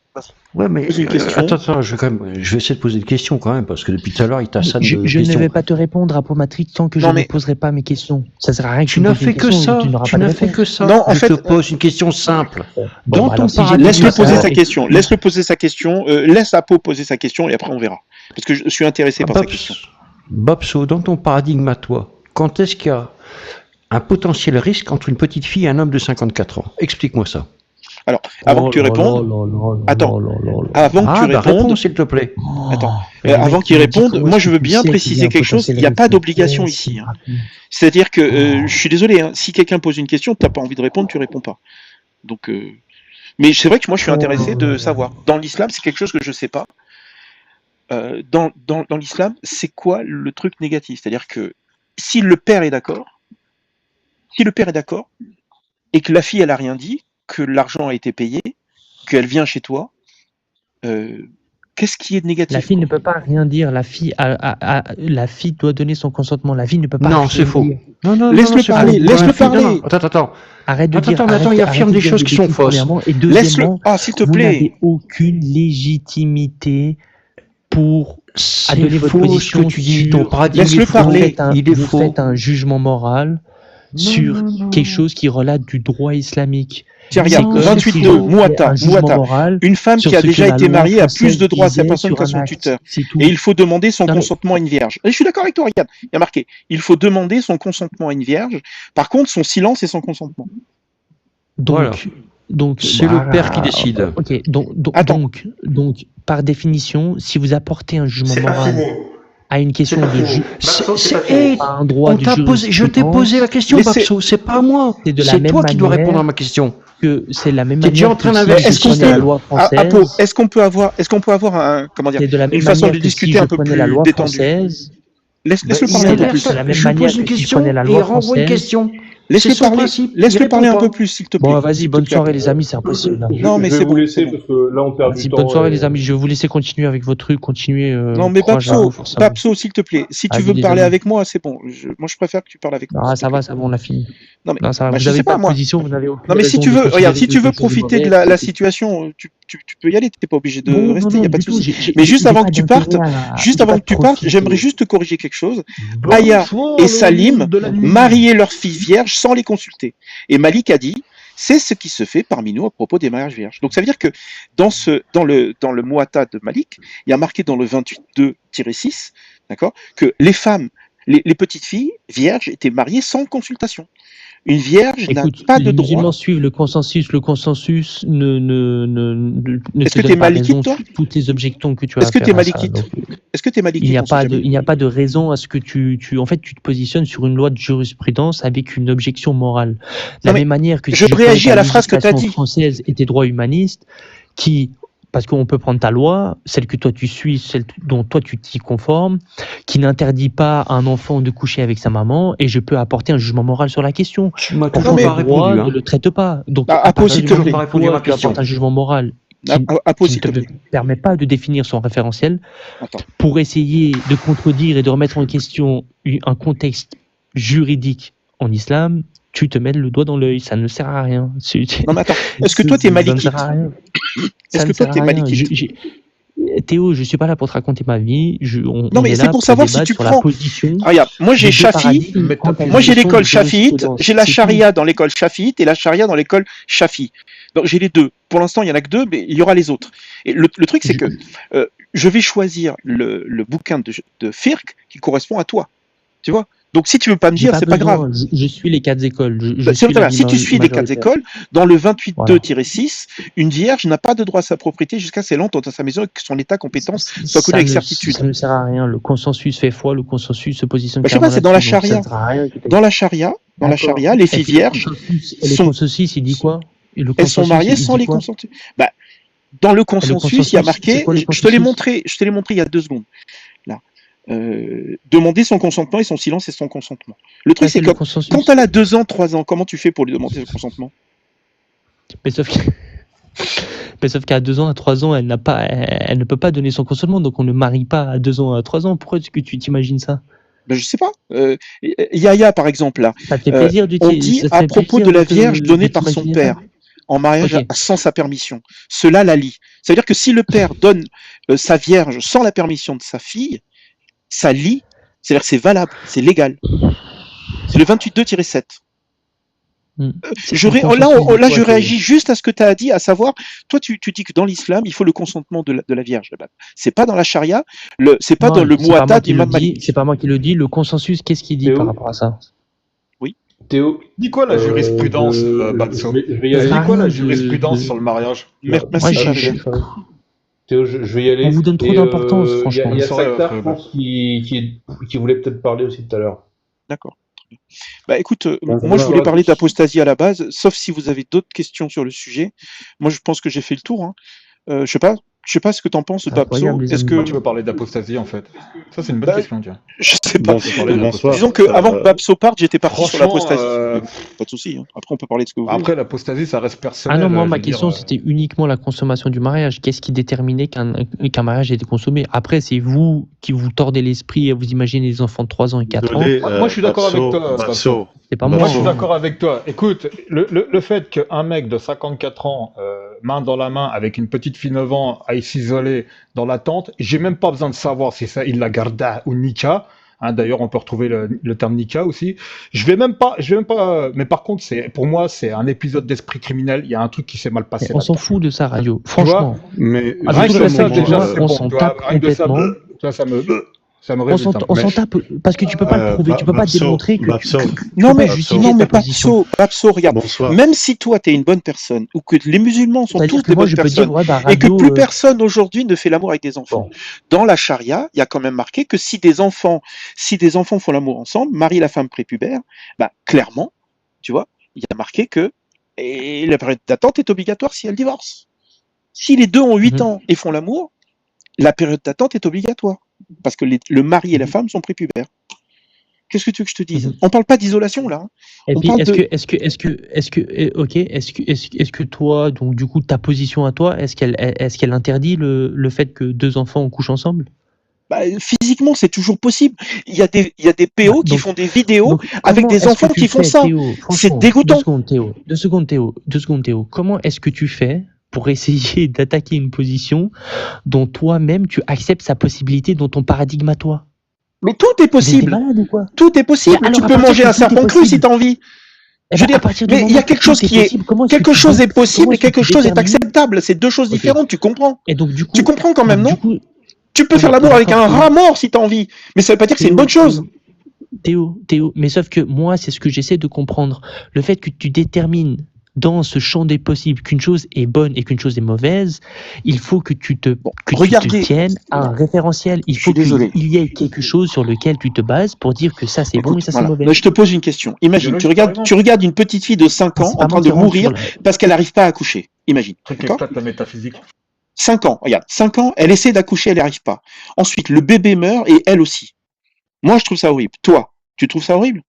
Ouais, mais Pose une question. attends, je vais essayer de poser une question quand même, parce que depuis tout à l'heure, il t'assaille de Je ne questions. vais pas te répondre, Appomatrix, tant que Non, je mais- ne poserai pas mes questions. Ça sert à rien que Tu tu me n'as poses une fait que question, ça. tu n'auras Tu pas de n'as fait réponse. que ça. Non, en Je fait, te pose une question simple. Bon, Dans bah ton alors, si j'ai paradigme, dit Laisse-le ça, poser alors, sa question. Laisse-le poser sa question. Laisse Apo poser sa question, et après, on verra. Parce que je suis intéressé par sa question. Babso, dans ton paradigme à toi, quand est-ce qu'il y a un potentiel risque entre une petite fille et un homme de 54 ans? Explique-moi ça. Alors, avant que tu répondes, attends, avant que tu Réponds, répondes, s'il te plaît. attends, Mais le avant mec, qu'il il me dit, réponde, comment moi est-ce je que veux tu bien sais qu'il y a préciser un quelque chose. Il potentiel n'y a pas risque? d'obligation Qu'est-ce ici, qu'il hein. raconte? C'est-à-dire que je suis désolé, hein, si quelqu'un pose une question, tu n'as pas envie de répondre, tu réponds pas. Donc, mais c'est vrai que moi je suis intéressé de savoir. Dans l'islam, c'est quelque chose que je ne sais pas. Dans l'islam, c'est quoi le truc négatif? C'est-à-dire que si le père est d'accord, et que la fille elle a rien dit, que l'argent a été payé, qu'elle vient chez toi, qu'est-ce qui est négatif? La fille ne peut pas rien dire. La fille doit donner son consentement. La fille ne peut pas. Non, rien c'est faux. dire. Non, Laisse-le c'est parler, faux. laisse-le La fille- non, parler. non, Attends. Arrête de Attends, dire. mais attends, il affirme arrête des de dire choses qui sont bêtises, fausses. premièrement. Et Laisse-le. deuxièmement, Ah, s'il te vous plaît. n'avez aucune légitimité pour C'est donner votre faux ce position que tu dis. sur- Ton paradigme Laisse-le est faux. parler. Il est vous faux. faites un jugement moral sur non. quelque chose qui relate du droit islamique. Tiens, C'est regarde, comme 28 si nœuds, je faisais Mouata, un jugement Mouata. moral Une femme sur qui a ce déjà que la été loi mariée a plus française de droits à sa disait personne sur qu'à un son acte. tuteur. C'est tout. Et il faut demander son Non, mais- consentement à une vierge. Et je suis d'accord avec toi, regarde, il y a marqué. Il faut demander son consentement à une vierge. Par contre, son silence et son consentement. Donc, Voilà. donc C'est le père qui décide. Ok, Attends. donc, par définition, si vous apportez un jugement C'est pas moral fini. à une question C'est pas de fini. Babso, c'est pas Hey, fini. à un droit on de t'a posé, je t'ai jurisprudence, posé la question, Laissez- Babso. C'est pas à moi. C'est de la C'est même toi qui dois manière répondre à ma question. que c'est la même T'es déjà manière en train que si d'inverser. je Est-ce qu'on prenais peut- la loi française. Apo, est-ce qu'on peut avoir un, comment dire, C'est de la même une façon manière de que discuter si je un peu prenais plus la loi détendue. française. Laisse-le il parler un peu inverse plus. de la même Je manière pose une que si je question prenais la et loi il renvoie une française. question. Laisse-le C'est son parler, principe. laisse-le Il parler un répond peu pas. plus, s'il te plaît. Bon, vas-y, S'il te bonne plaît. soirée les amis, c'est impossible. là. Non, mais je vais c'est vous bon, laisser c'est bon. parce que là on perd Vas-y, du temps. bonne soirée et- les amis, je vais vous laisser continuer avec votre truc, continuer. Non, mais courage à vous, force à vous. Babso, s'il te plaît, si tu Vas-y, veux me les parler amis. avec moi, c'est bon. Moi, je préfère que tu parles avec moi. Ah, s'il te ça plaît. va, ça va, on a fini. Non, mais, Non, ça va. bah, Vous je n'avez sais pas pas, de moi. position, vous n'avez aucune Non, mais si raison tu de veux, considérer regarde, si que tu veux quelque chose est profiter de mauvais. la situation, tu peux y aller, t'es pas obligé de Non, rester, non, y a pas de du tout, souci. j'ai- Mais j'ai- juste j'ai avant pas que tu d'intérêt partes, à- juste j'ai avant pas que tu de partes, profiter. j'aimerais juste te corriger quelque chose. Aya et Salim mariaient leurs filles vierges sans les consulter. Et Malik a dit, c'est ce qui se fait parmi nous à propos des mariages vierges. Donc ça veut dire que dans le Muwatta de Malik, il y a marqué dans le 28.2-6, d'accord, que les femmes, les petites filles vierges étaient mariées sans consultation. Une vierge n'a Écoute, pas les de droit. musulmans suivent le consensus. Le consensus ne Est-ce te que t'es donne pas malikite, raison toi sur toutes les objections que tu as Est-ce à que faire t'es à ça. malikite Donc, Est-ce que t'es malikite? il n'y a on sait pas jamais. de, il n'y a pas de raison à ce que en fait, tu te positionnes sur une loi de jurisprudence avec une objection morale. De la Non, mais même manière que je si réagis prenais à la ta phrase que t'as législation dit. française et tes droits humanistes, qui Parce qu'on peut prendre ta loi, celle que toi tu suis, celle dont toi tu t'y conformes, qui n'interdit pas à un enfant de coucher avec sa maman, et je peux apporter un jugement moral sur la question. Tu m'as Pourquoi toujours pas le droit répondu. ne le traite pas? Donc, Ah, à Apo, partir s'il du te moment plaît. où répondu à ma toi, tu question. apportes un jugement moral Apo, qui s'il te ne te plaît. permet pas de définir son référentiel, Attends. pour essayer de contredire et de remettre en question un contexte juridique en islam, tu te mets le doigt dans l'œil, ça ne sert à rien. Non, mais attends. Est-ce que toi, t'es Ça ne malikite? sert à rien. Est-ce Ça que ne toi, sert t'es à rien. malikite? Théo, je suis pas là pour te raconter ma vie. Non, On mais est c'est là pour pour savoir si débattre tu sur la prends. position Ah, regarde, moi, j'ai des deux Shafi. paradigmes quant à Moi, j'ai l'évolution l'école de Shafiite, jurisprudence. j'ai la C'est tout. charia dans l'école Shafiite et la charia dans l'école Shafi. Donc, j'ai les deux. Pour l'instant, il y en a que deux, mais il y aura les autres. Et le truc, c'est que je vais choisir le bouquin de Firk qui correspond à toi. Tu vois? Donc, si tu veux pas me J'ai dire, pas c'est pas grave. besoin. Je suis les 4 écoles. Je Bah, c'est suis très bien. l'avis Si tu suis les 4 majoritaire. écoles, dans le Voilà. 28.2-6, une vierge n'a pas de droit à sa propriété jusqu'à ce qu'elle entre dans sa maison et que son état compétence soit connu avec certitude. Ça ne sert à rien. Le consensus fait foi. Le consensus se positionne Bah, je sais pas, clairement c'est dans la là-dessus. Donc, ça charia. ne sert à rien. Dans la charia, D'accord. les Et filles puis le vierges consensus, consensus, il dit quoi? Et le elles sont consensus, mariées il sans dit les quoi? consensus. Bah, dans le Et le consensus, il y a consensus, marqué, c'est quoi le je te l'ai consensus? montré il y a 2 secondes. Là. Demander son consentement et son silence et son consentement. Le truc, Ça, c'est c'est que le consensus. quand elle a 2 ans, 3 ans, comment tu fais pour lui demander son consentement? Mais sauf que- mais sauf qu'à 2 ans, à 3 ans, elle ne peut pas donner son consentement, donc on ne marie pas à 2 ans, à 3 ans. Pourquoi est-ce que tu t'imagines ça? Ben, je sais pas. Yahya, par exemple, là, Ça te fait plaisir on dit à propos de la Vierge donnée par son père en mariage Ok. sans sa permission. Cela la lie. Ça veut dire que si le père donne sa Vierge sans la permission de sa fille, ça lie. C'est-à-dire que c'est valable, c'est légal. C'est le 28.2-7. Là, je réagis juste à ce que tu as dit, à savoir, toi, tu dis que dans l'islam, il faut le consentement de la Vierge. C'est pas dans la charia, c'est pas dans le muwatta d'Imam Malik. C'est pas moi qui le dis. Le consensus, qu'est-ce qu'il dit Théo par rapport à ça? Théo, Dis quoi la jurisprudence, Babso? je vais y aller. Dis quoi la jurisprudence sur le mariage? Merci, Charles. Théo, je vais y aller. On vous donne trop d'importance, franchement. Il y a Sorry, Saktar, je pense, qui voulait peut-être parler aussi tout à l'heure. D'accord. Bah écoute, moi je voulais parler d'apostasie à la base, sauf si vous avez d'autres questions sur le sujet. Moi je pense que j'ai fait le tour. Hein. Je sais pas ce que t'en penses, Babso. Est-ce que Pourquoi tu veux parler d'apostasie en fait? Ça c'est une bonne question, tiens. je sais pas. Bonsoir. Disons que avant que Babso parte, j'étais parti sur Franchement, l'apostasie. Pas de souci. Hein. Après on peut parler de ce que vous voulez. Après l'apostasie ça reste personnel. Ah non, moi je ma veux question dire, c'était uniquement la consommation du mariage. Qu'est-ce qui déterminait qu'un mariage était consommé? Après, c'est vous qui vous tordez l'esprit et vous imaginez des enfants de 3 ans et 4 ans. Moi, je suis d'accord avec toi, Babso. C'est pas Moi, moi. je suis hein. d'accord avec toi. Écoute, le fait qu'un mec de 54 ans, main dans la main, avec une petite fille 9 ans, aille s'isoler dans la tente, j'ai même pas besoin de savoir si ça il la garda ou nika. Hein, d'ailleurs, on peut retrouver le terme nika aussi. Je vais même pas. Mais par contre, pour moi, c'est un épisode d'esprit criminel. Il y a un truc qui s'est mal passé. On s'en fout de ça, Radio. Franchement. Mais Rien que ça, déjà, c'est on bon. s'en Tu vois, tape rien que ça, complètement. ça me On résulte. s'en tape parce que tu peux pas le prouver, tu peux pas démontrer que Non mais justifier ta position. Babso, regarde. Bonsoir. Même si toi t'es une bonne personne ou que les musulmans sont C'est-à-dire tous que des moi bonnes je peux personnes dire ouais, bah, et que Radio, plus personne aujourd'hui ne fait l'amour avec des enfants. Dans la charia, il y a quand même marqué que si des enfants font l'amour ensemble, mari et la femme prépubère, bah clairement, tu vois, il y a marqué que et la période d'attente est obligatoire si elles divorcent. Si les deux ont 8 ans et font l'amour, la période d'attente est obligatoire parce que le mari et la femme sont prépubères. Qu'est-ce que tu veux que je te dise? On parle pas d'isolation là. Hein. Et On puis parle est-ce que toi, donc du coup ta position à toi, est-ce qu'elle interdit le fait que 2 enfants couchent ensemble? Bah, physiquement, c'est toujours possible. Il y a des PO qui font des vidéos donc, avec des est-ce enfants que tu qui font fais, ça. Théo, C'est dégoûtant. 2 secondes, Théo. Comment est-ce que tu fais pour essayer d'attaquer une position dont toi-même tu acceptes sa possibilité dans ton paradigme à toi? Mais tout est Vous êtes possible. malade ou quoi? Tout est possible. Mais alors, Tu à peux partir manger que un tout est serpent cru possible. si tu as envie. Eh Je ben, veux dire, à partir du mais il y moment a quelque où chose tout qui est possible, comment est-ce que quelque tu chose est comment possible et est-ce que quelque tu chose est détermines- acceptable. C'est deux choses différentes. Tu comprends? Et donc du coup, Tu comprends quand même, donc, non? du coup, Tu peux faire mais l'amour avec un d'accord, rat mort si tu as envie. Mais ça veut pas dire que c'est une bonne chose. Théo, mais sauf que moi, c'est ce que j'essaie de comprendre. Le fait que tu détermines dans ce champ des possibles qu'une chose est bonne et qu'une chose est mauvaise, il faut que tu te tiennes à un référentiel. Il faut qu'il y ait quelque chose sur lequel tu te bases pour dire que ça c'est bon et ça c'est mauvais. Là, je te pose une question. Imagine, tu regardes une petite fille de 5 ans en train de mourir parce qu'elle n'arrive pas à accoucher. Imagine. Truc éclate la métaphysique. 5 ans, regarde, 5 ans, elle essaie d'accoucher, elle n'y arrive pas. Ensuite, le bébé meurt et elle aussi. Moi, je trouve ça horrible. Toi, tu trouves ça horrible?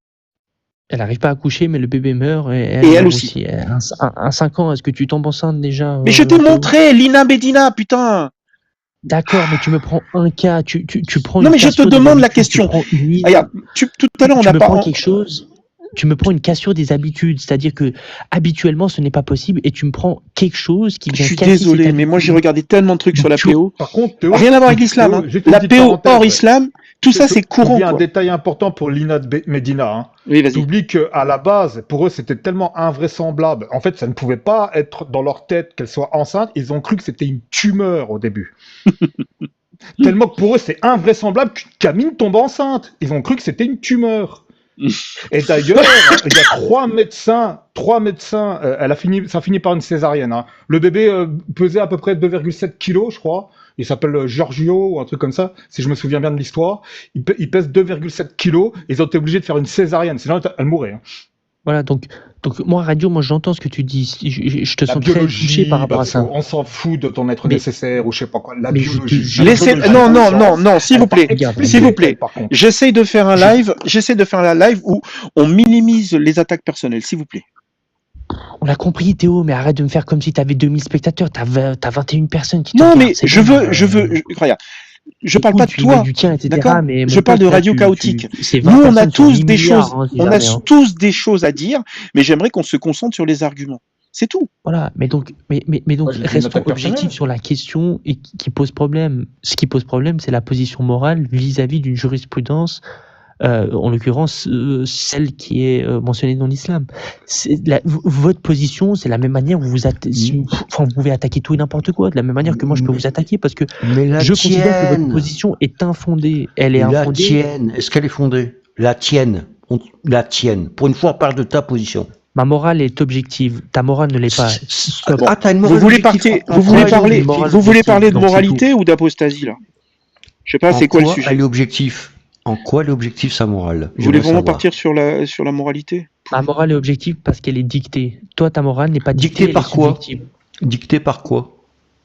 Elle n'arrive pas à accoucher, mais le bébé meurt et Et elle elle meurt aussi. aussi. Un 5 ans, est-ce que tu tombes enceinte déjà Mais je t'ai Théo montré Lina Medina, putain. D'accord, mais tu me prends un cas, tu prends Non, une mais je te cassure des demande la habitudes, tu question. prends une île, Regarde, tout à l'heure, on tu n'a me pas. prends quelque chose, tu me prends une cassure des habitudes, c'est-à-dire que habituellement ce n'est pas possible et tu me prends quelque chose qui Je vient suis casser désolé, cette mais moi j'ai habitude. regardé tellement de trucs sur la PO. Par contre, Théo, Rien à voir avec l'islam. Théo, Hein. juste une La petite PO parenthèse, hors ouais. islam, tout ça c'est courant. T'oublies un Quoi. détail important pour Lina Medina. Hein. Oui, vas-y. T'oublies qu'à la base, pour eux, c'était tellement invraisemblable. En fait, ça ne pouvait pas être dans leur tête qu'elle soit enceinte. Ils ont cru que c'était une tumeur au début. Tellement que pour eux, c'est invraisemblable qu'une gamine tombe enceinte. Ils ont cru que c'était une tumeur. Et d'ailleurs, il y a trois médecins, ça a fini par une césarienne. Hein. Le bébé pesait à peu près 2,7 kilos, je crois. Il s'appelle Giorgio ou un truc comme ça, si je me souviens bien de l'histoire. Il pèse 2,7 kilos. Ils ont été obligés de faire une césarienne, sinon elle mourrait. Hein. Voilà, donc moi, Radio, moi j'entends ce que tu dis. Je te La sens très biologie, touché par rapport à ça. on s'en fout de ton être Mais- nécessaire ou je sais pas quoi. La mais biologie. je- La Laissez... biologie, Non, la non, science, non, non, s'il vous elle part plaît. expliquer, S'il vous plaît. par contre. J'essaye de faire un live où on minimise les attaques personnelles, s'il vous plaît. On l'a compris, Théo, mais arrête de me faire comme si t'avais 2000 spectateurs. T'as 21 personnes qui te Non, regardent. mais c'est je bon. veux, regarde. Je parle pas de Écoute, tu y mets toi, du tien, etc., d'accord? mais Je mon parle de pote, là, Radio Chaotique. c'est 20 Nous, on a personnes sur tous 8 des milliards, choses, hein, si on a jamais, hein. tous des choses à dire, mais j'aimerais qu'on se concentre sur les arguments. C'est tout. Voilà, mais donc Moi, j'ai fait une restons attaque objectifs personnelle. sur la question et qui pose problème. Ce qui pose problème, c'est la position morale vis-à-vis d'une jurisprudence, en l'occurrence celle qui est mentionnée dans l'islam. Votre position, c'est la même manière où vous pouvez attaquer tout et n'importe quoi, de la même manière que moi je peux vous attaquer, parce que Mais la je considère que votre tienne, position est infondée. Elle est la infondée. tienne, est-ce qu'elle est fondée? La tienne, la tienne. Pour une fois, on parle de ta position. Ma morale est objective. Ta morale ne l'est pas. Stop. Ah, t'as une Vous morale voulez objective. parler, vous voulez parler de donc c'est moralité ou d'apostasie, là? Je sais pas, En c'est quoi le quoi sujet? elle est objective? En quoi elle est objective, sa morale? Vous voulez J'aimerais vraiment savoir. partir sur la moralité? Ma morale est objective parce qu'elle est dictée. Toi, ta morale n'est pas dictée. Dictée par elle est quoi? subjective. Dictée par quoi?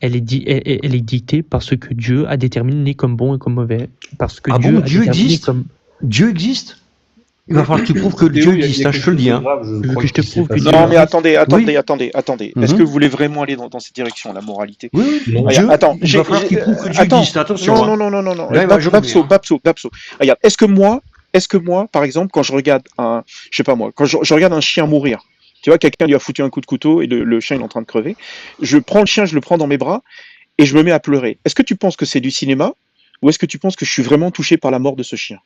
Elle est dictée par ce que Dieu a déterminé comme bon et comme mauvais. Parce que Ah Dieu bon, a Dieu déterminé existe? comme... Dieu existe? Il va falloir que tu prouves que Dieu existe, hein, je te le dis. Hein. veux que je te prouve que Dieu Non, mais existe. attendez. Est-ce Mhm. que vous voulez vraiment aller dans cette direction, la moralité? Oui, oui. Regarde, Dieu, attends, il va falloir qu'il prouve que Dieu attends, existe, attention. hein. non. Là, il va jongler, Babso. Regarde, est-ce que moi, par exemple, quand je regarde quand je regarde un chien mourir, tu vois, quelqu'un lui a foutu un coup de couteau et le chien il est en train de crever, je prends le chien, je le prends dans mes bras et je me mets à pleurer. Est-ce que tu penses que c'est du cinéma ou est-ce que tu penses que je suis vraiment touché par la mort de ce chien?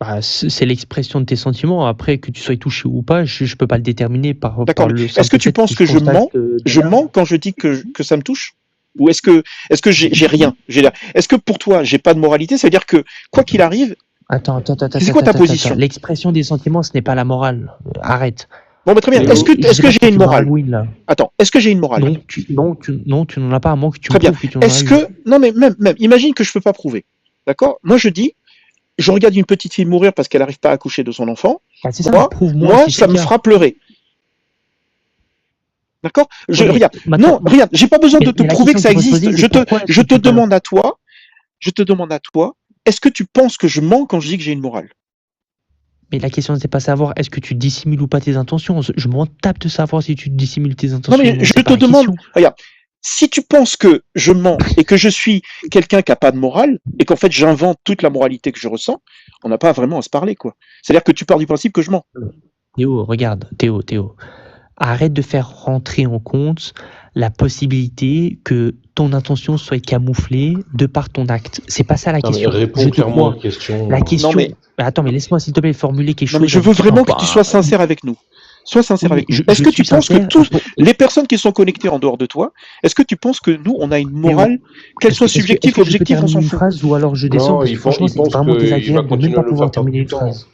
Bah, c'est l'expression de tes sentiments. Après, que tu sois touché ou pas, je peux pas le déterminer par D'accord. le Est-ce simple que tu fait penses que je constate, mens Je derrière. mens quand je dis que ça me touche? Ou est-ce que j'ai rien? Est-ce que pour toi, j'ai pas de moralité? Ça veut dire que, quoi qu'il arrive, Attends. C'est quoi ta position? L'expression des sentiments, ce n'est pas la morale. Arrête. bon, bah, très bien. Est-ce que j'ai une morale? Oui, là. Attends, est-ce que j'ai une morale? Non, tu n'en as pas, à moins que tu Très me bien. prouves que tu en as Est-ce une. que, non, mais même, imagine que je peux pas prouver. D'accord? Moi, je dis, je regarde une petite fille mourir parce qu'elle n'arrive pas à accoucher de son enfant. Ah, c'est ça, Moi, prouve-moi si ça c'est me le cas. fera pleurer. D'accord? Ouais, mais Regarde. maintenant- Non, regarde, j'ai pas besoin de mais te la prouver que ça question qu'il faut se existe. poser, c'est pourquoi Je est-ce te que tu peux- demande à toi, est-ce que tu penses que je mens quand je dis que j'ai une morale? Mais la question, c'est pas savoir est-ce que tu dissimules ou pas tes intentions. Je m'en tape de savoir si tu dissimules tes intentions. Non, mais je c'est te pas la demande, question. regarde, si tu penses que je mens et que je suis quelqu'un qui n'a pas de morale et qu'en fait j'invente toute la moralité que je ressens, on n'a pas vraiment à se parler, quoi. C'est-à-dire que tu pars du principe que je mens. Théo, regarde, Théo. Arrête de faire rentrer en compte la possibilité que ton intention soit camouflée de par ton acte. C'est pas ça la Non, mais question. réponds Je te clairement crois. aux questions. La question. Non, mais- Attends, mais laisse-moi s'il te plaît formuler quelque Non, chose. mais je veux vraiment que tu sois sincère. sincère avec nous. Sois sincère Oui, avec nous. je Est-ce que suis tu penses que sincère. tous les personnes qui sont connectées en dehors de toi, est-ce que tu penses que nous, on a une morale, qu'elle soit subjective ou objective, on s'en une fout? phrase ou alors je descends Non, parce il que pense- franchement il c'est pense vraiment qu'il va désagréable de continuer même pas à le pouvoir faire perdre terminer du une temps. phrase.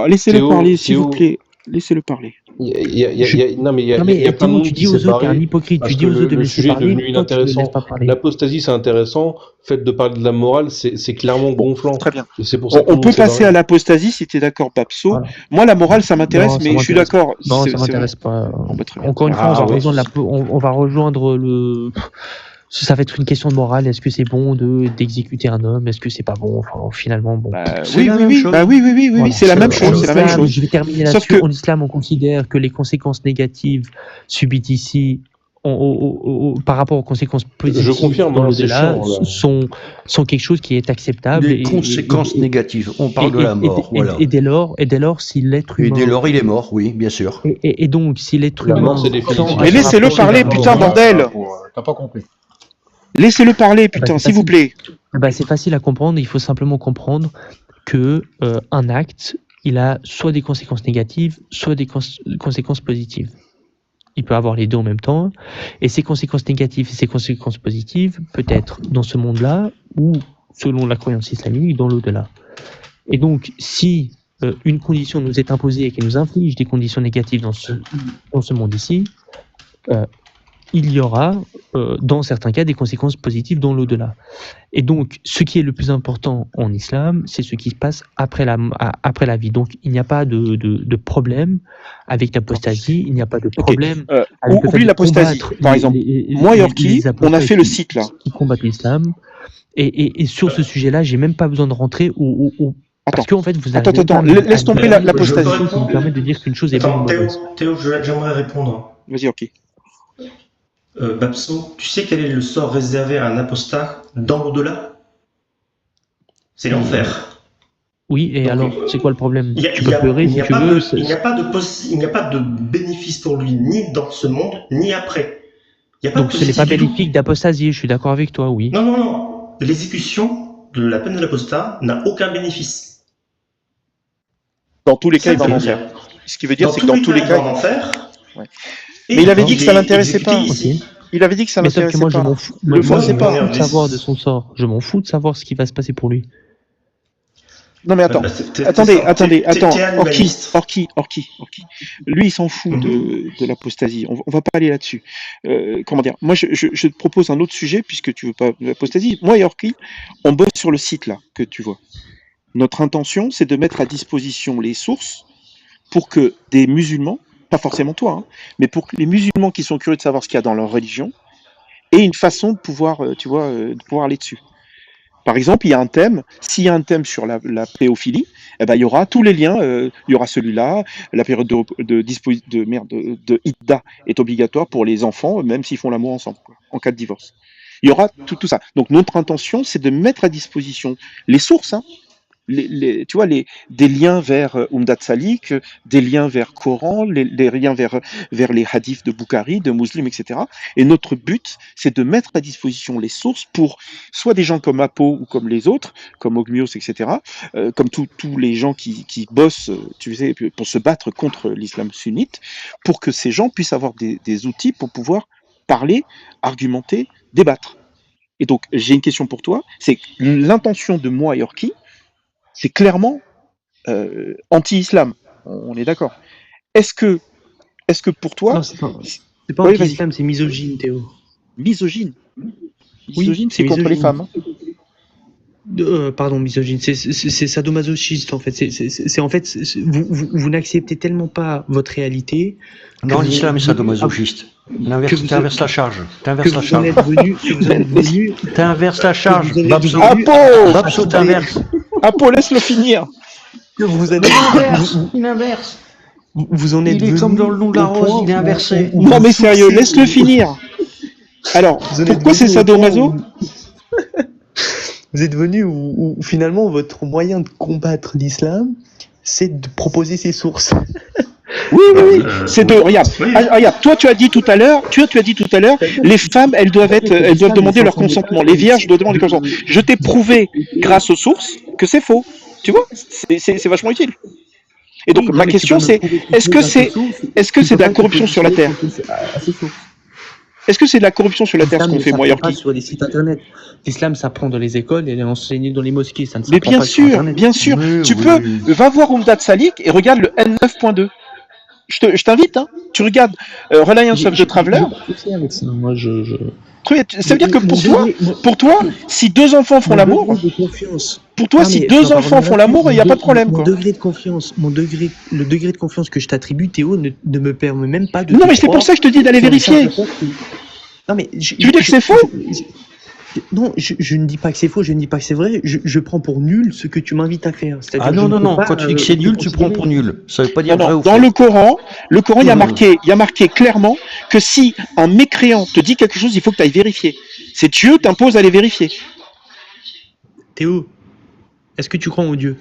Laissez-le Théo, parler, s'il Théo. vous plaît. Laissez-le parler. Non, mais il y a plein de Théo, monde tu qui dis aux s'est autres, t'es un barré hypocrite, parce tu dis que aux autres de le me laisser sujet est parler, devenu toi tu ne laisses inintéressant. pas parler. L'apostasie, c'est intéressant. Le fait de parler de la morale, c'est clairement Bon, gonflant. très bien. Et c'est pour ça que tout On le peut monde s'est passer barré. à l'apostasie si tu es d'accord, Babso. Voilà. Moi, la morale, ça m'intéresse, Non, ça mais je suis m'intéresse. d'accord. Non, C'est ça m'intéresse pas. Bon, bah, très bien. Encore une fois, on va Ah, ouais. rejoindre on va rejoindre le. Ça va être une question de morale. Est-ce que c'est bon d'exécuter un homme? Est-ce que c'est pas bon? Enfin, finalement, bon. C'est Oui, la oui, même oui. chose. Bah oui, Voilà. c'est la même En chose. C'est la même chose. Je vais terminer Sauf là-dessus. que- En islam, on considère que les conséquences négatives subies ici, par rapport aux conséquences positives Je confirme, dans hein, c'est l'au-delà, chiant, là. sont quelque chose qui est acceptable. Les conséquences négatives. On parle de la mort, voilà. Et dès lors, si l'être Et humain. dès lors, il est mort, oui, bien sûr. Et donc, si l'être La humain. mort, c'est définitif. Mais laissez-le parler, putain, bordel. T'as pas compris. Laissez-le parler, putain, c'est s'il vous plaît. C'est facile à comprendre. Il faut simplement comprendre que un acte, il a soit des conséquences négatives, soit des conséquences positives. Il peut avoir les deux en même temps. Et ces conséquences négatives et ces conséquences positives, peut-être dans ce monde-là, ou selon la croyance islamique, dans l'au-delà. Et donc, si une condition nous est imposée et qui nous inflige des conditions négatives dans ce monde ici, il y aura, dans certains cas, des conséquences positives dans l'au-delà. Et donc, ce qui est le plus important en islam, c'est ce qui se passe après la vie. Donc, il n'y a pas de problème avec l'apostasie, il n'y a pas de problème avec le fait Oublie de l'apostasie, combattre par exemple. Moi, Yorkie, on a fait le site, là. qui combattent l'islam. Et sur ce sujet-là, j'ai même pas besoin de rentrer parce qu'en fait, vous avez Attends, laisse tomber l'apostasie. qui me permet de dire qu'une chose est bonne ou Attends, mauvaise. Théo, j'aimerais répondre. Vas-y, Yorkie. Babso, tu sais quel est le sort réservé à un apostat dans l'au-delà? C'est l'enfer. Oui, et Donc, alors, c'est quoi le problème? Il Tu peux pleurer si tu veux. Il n'y a pas de bénéfice pour lui, ni dans ce monde, ni après. Il y a pas Donc de ce n'est pas positif du tout. bénéfique d'apostasier, je suis d'accord avec toi, oui. Non. L'exécution de la peine de l'apostat n'a aucun bénéfice. Dans tous les cas, Ça il va en veut enfer. dire. Ce qui veut dire, c'est que dans tous les il va en cas. enfer. Ouais. Et Mais il avait dit que ça est l'intéressait exécuté pas. ici. Il avait dit que ça Mais sauf l'intéressait que moi, je pas. m'en fous. Le Moi, fond, je c'est pas. m'en fous de savoir de son sort. Je m'en fous de savoir ce qui va se passer pour lui. Non mais attends, attends, Orki. Lui, il s'en fout de l'apostasie. On va pas aller là-dessus. Comment dire? Moi, je te propose un autre sujet puisque tu veux pas l'apostasie. Moi et Orki, on bosse sur le site là que tu vois. Notre intention, c'est de mettre à disposition les sources pour que des musulmans, pas forcément toi, hein, mais pour que les musulmans qui sont curieux de savoir ce qu'il y a dans leur religion aient une façon de pouvoir, de pouvoir aller dessus. Par exemple, il y a un thème. S'il y a un thème sur la pédophilie, eh ben, il y aura tous les liens. Il y aura celui-là. La période de Idda est obligatoire pour les enfants, même s'ils font l'amour ensemble, quoi, en cas de divorce. Il y aura tout ça. Donc notre intention, c'est de mettre à disposition les sources, hein, tu vois, des liens vers Umdat Salik, des liens vers Coran, les liens vers les hadiths de Bukhari, de Muslim, etc. Et notre but, c'est de mettre à disposition les sources pour soit des gens comme Apo ou comme les autres, comme Ogmios, etc., comme tous les gens qui bossent, tu sais, pour se battre contre l'islam sunnite, pour que ces gens puissent avoir des outils pour pouvoir parler, argumenter, débattre. Et donc, j'ai une question pour toi, c'est l'intention de moi et Orki, c'est clairement anti-islam. On est d'accord. Est-ce que pour toi... Non, c'est pas anti-islam, c'est misogyne, Théo. Misogyne? Oui, c'est contre les femmes. Pardon, misogyne. C'est sadomasochiste, en fait. C'est en fait, vous n'acceptez tellement pas votre réalité. Non, l'islam est sadomasochiste. T'inverses la charge. T'inverses la charge. T'inverses la charge. Babso, t'inverses. Apo, laisse-le finir. Il inverse. Vous en êtes il est comme dans le nom de la rose, il est inversé. Non mais sérieux, laisse-le finir. Alors, pourquoi c'est sadomaso? Vous êtes venu où finalement votre moyen de combattre l'islam, c'est de proposer ses sources. Oui. C'est de regarde. Regarde, toi tu as dit tout à l'heure, les femmes elles doivent demander leur consentement. Les vierges doivent demander leur consentement. Je t'ai prouvé grâce aux sources que c'est faux. Tu vois, c'est vachement utile. Et donc ma question c'est, est-ce que c'est de la corruption sur la terre? Est-ce que c'est de la corruption sur la terre ce qu'on fait, moi, Yorkie? Sur des sites internet. L'islam s'apprend dans les écoles et est enseigné dans les mosquées. Ça ne mais bien sûr, bien sûr. Tu peux, va voir Umdat Salik et regarde le N9.2. je t'invite, hein. Tu regardes Reliance of the Traveler. Moi, Ça veut dire que Mon pour toi, si deux enfants font l'amour, degré de confiance. pour toi, Ah, si mais deux on va enfants revenir font là-dessus. l'amour, il n'y a pas de problème, Mon quoi. degré de confiance, le degré de confiance que je t'attribue, Théo, ne me permet même pas de. Non, te mais c'est pour croire ça que je te dis d'aller sur le vérifier. simple fait que- Non, mais Tu veux dire que c'est faux? Non, je ne dis pas que c'est faux, je ne dis pas que c'est vrai. Je prends pour nul ce que tu m'invites à faire. C'est-à-dire Ah que non, je ne non, peux non, pas, quand tu dis que c'est nul, tu prends pour nul. Ça veut pas dire Non, vrai non, ou dans faux. le Coran, il y a marqué clairement que si un mécréant te dit quelque chose, il faut que tu ailles vérifier. C'est Dieu t'impose d'aller vérifier. Théo, est-ce que tu crois en Dieu?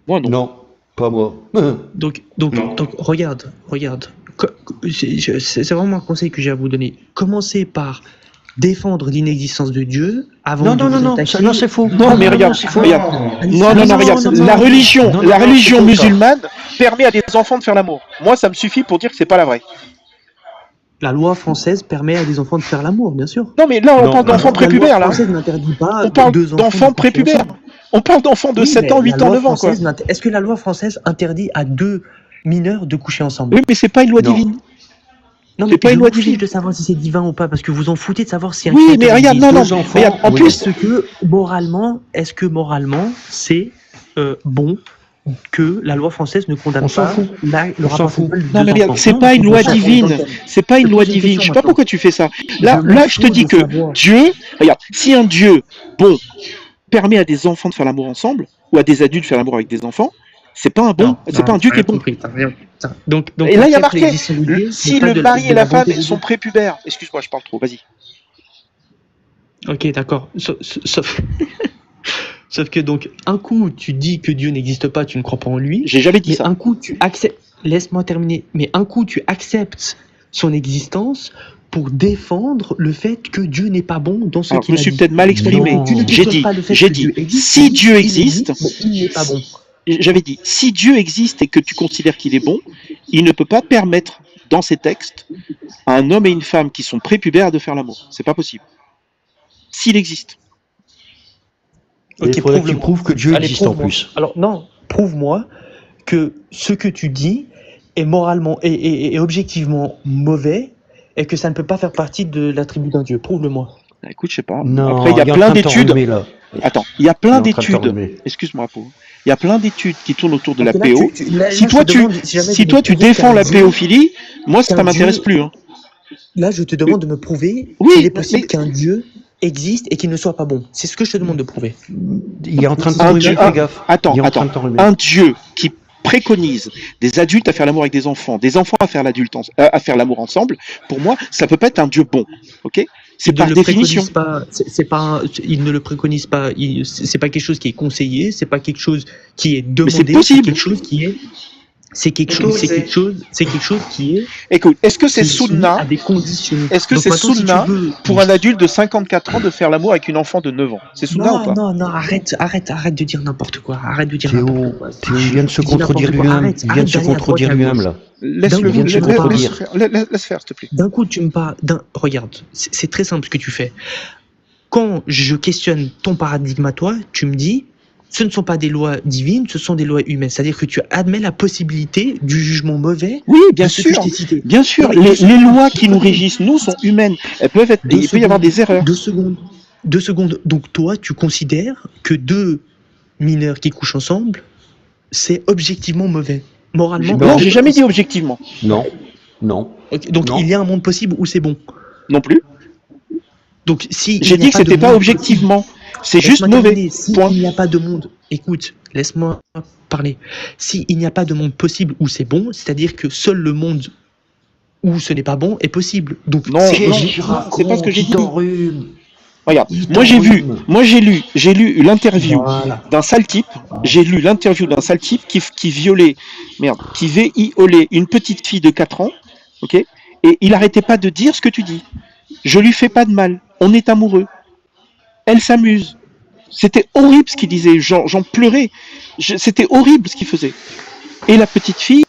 Moi, non. Non, pas moi. Donc, Non. regarde. C'est vraiment un conseil que j'ai à vous donner. Commencez par défendre l'inexistence de Dieu avant Non, de non, vous non, non, attaquer. ça, non, c'est faux. Non, mais regarde, c'est faux. regarde. Non, non, regarde. non, La religion, non, la non, religion c'est comme ça. musulmane permet à des enfants de faire l'amour. Moi, ça me suffit pour dire que c'est pas la vraie. La loi française permet à des enfants de faire l'amour, bien sûr. Non, mais là, on Non. parle d'enfants La loi prépubères, là. française n'interdit pas On parle deux enfants d'enfants de coucher prépubères. ensemble. On parle d'enfants de Oui, 7 ans, mais 8 la ans, loi 9 ans, quoi. française est-ce que la loi française interdit à deux mineurs de coucher ensemble? Oui, mais c'est pas une loi Non. divine. Non, c'est mais pas une je loi m'en fiche divine. de savoir si c'est divin ou pas, parce que vous en foutez de savoir si un Oui, mais créateur regarde, existe. non, Deux enfants, regarde, en oui. plus, Est-ce que moralement, c'est bon que la loi française ne condamne On s'en pas fout. le On rapport s'en fout. sexuel de non, mais deux regarde, enfants? c'est Non, pas mais une c'est loi pour ça qu'on est dans divine. le thème. C'est pas une Je loi pose une divine. question Je sais pas maintenant. pourquoi tu fais ça. Là, Je m'en là, je te fous dis de que savoir. Dieu, regarde, si un Dieu, bon, permet à des enfants de faire l'amour ensemble, ou à des adultes de faire l'amour avec des enfants, c'est pas un bon, Non, c'est pas un Dieu qui est bon. compris. Donc, Et là, il y a t'acceptes marqué, l'existence de Dieu, mais si pas le de mari et de la bonté femme de sont Dieu. prépubères, excuse-moi, je parle trop, vas-y. Ok, d'accord. Sauf... Sauf que donc, un coup, tu dis que Dieu n'existe pas, tu ne crois pas en lui, J'ai jamais dit mais ça. un coup, tu acceptes... Laisse-moi terminer. Mais un coup, tu acceptes son existence pour défendre le fait que Dieu n'est pas bon dans ce Alors, je qu'il me a suis dit. peut-être mal exprimé. Non. Tu ne J'ai questionnes dit, pas le fait j'ai que dit, Dieu existe, si tu dis, Dieu il existe, mais il n'est pas bon. j'avais dit, si Dieu existe et que tu considères qu'il est bon, il ne peut pas permettre dans ses textes à un homme et une femme qui sont prépubères de faire l'amour. C'est pas possible. S'il existe. Et il faudrait que tu prouve-le-moi. prouves que Dieu Allez, existe en prouve-moi. plus. Alors non, prouve-moi que ce que tu dis est moralement et objectivement mauvais et que ça ne peut pas faire partie de l'attribut d'un Dieu. Prouve-le-moi. Bah, écoute, je sais pas. Non, Après, il y a est en plein train de d'études. t'enrhumer, là. Attends, il y a Il est plein en train de d'études. t'enrhumer. Excuse-moi, Pau. Il y a plein d'études qui tournent autour de la Parce que là, PO. là, Si je toi te tu, demande si jamais si de me toi tu prouver défends qu'un la Dieu- péophilie, moi ça qu'un m'intéresse Dieu- plus. Hein. Là, je te demande de me prouver Oui, qu'il est possible mais- qu'un Dieu existe et qu'il ne soit pas bon. C'est ce que je te demande de prouver. Il est en train de Un t'enrhumer, Dieu- fais gaffe. Attends, Il est en train attends. de t'enrhumer. Un Dieu qui préconise des adultes à faire l'amour avec des enfants à faire à faire l'amour ensemble, pour moi, ça peut pas être un Dieu bon. Ok? C'est Il ne par le définition. préconise pas. C'est pas. Il ne le préconise pas. C'est pas quelque chose qui est conseillé. C'est pas quelque chose qui est demandé. c'est possible. quelque chose qui est. C'est quelque chose. C'est quelque chose qui est. Écoute, est-ce que c'est qui est soumis Sunna à des conditions. Est-ce que Donc c'est maintenant, si tu Sunna veux- pour un adulte de 54 ans de faire l'amour avec une enfant de 9 ans? C'est Sunna ou pas? Non, arrête de dire n'importe quoi. Arrête de dire Théo, n'importe quoi. Théo, il vient de se Dis contredire n'importe quoi. lui-même. Arrête Il vient de se d'aller à droite contredire et à lui-même, gauche. là. Laisse-le Il vient de se laisse contredire. faire, laisse faire, s'il te plaît. D'un coup, tu me parles Regarde, c'est très simple ce que tu fais. Quand je questionne ton paradigme à toi, tu me dis, ce ne sont pas des lois divines, ce sont des lois humaines. C'est-à-dire que tu admets la possibilité du jugement mauvais Oui, bien de ce que sûr. je t'ai cité. Bien sûr, Non, mais les lois qui nous régissent, nous, sont humaines. Elles peuvent être, il peut y avoir des erreurs. 2 secondes. 2 secondes. Donc toi, tu considères que deux mineurs qui couchent ensemble, c'est objectivement mauvais. Moralement. Non, j'ai jamais dit objectivement. Non, non. Ok, donc Non. il y a un monde possible où c'est bon. Non plus. Donc si J'ai il n'y a dit que pas de c'était pas monde objectivement. C'est possible, juste laisse-moi mauvais. terminer. Si Point. il n'y a pas de monde, écoute, laisse-moi parler. Si il n'y a pas de monde possible où c'est bon, c'est-à-dire que seul le monde où ce n'est pas bon est possible. Donc Non, c'est non, c'est pas ce que j'ai dit. T'enrhume. Regarde, Il moi t'enrhume. j'ai lu l'interview Voilà. d'un sale type. J'ai lu l'interview d'un sale type qui violait une petite fille de 4 ans, ok? Et il arrêtait pas de dire ce que tu dis. Je lui fais pas de mal. On est amoureux. Elle s'amuse. C'était horrible ce qu'il disait. J'en pleurais. C'était horrible ce qu'il faisait. Et la petite fille,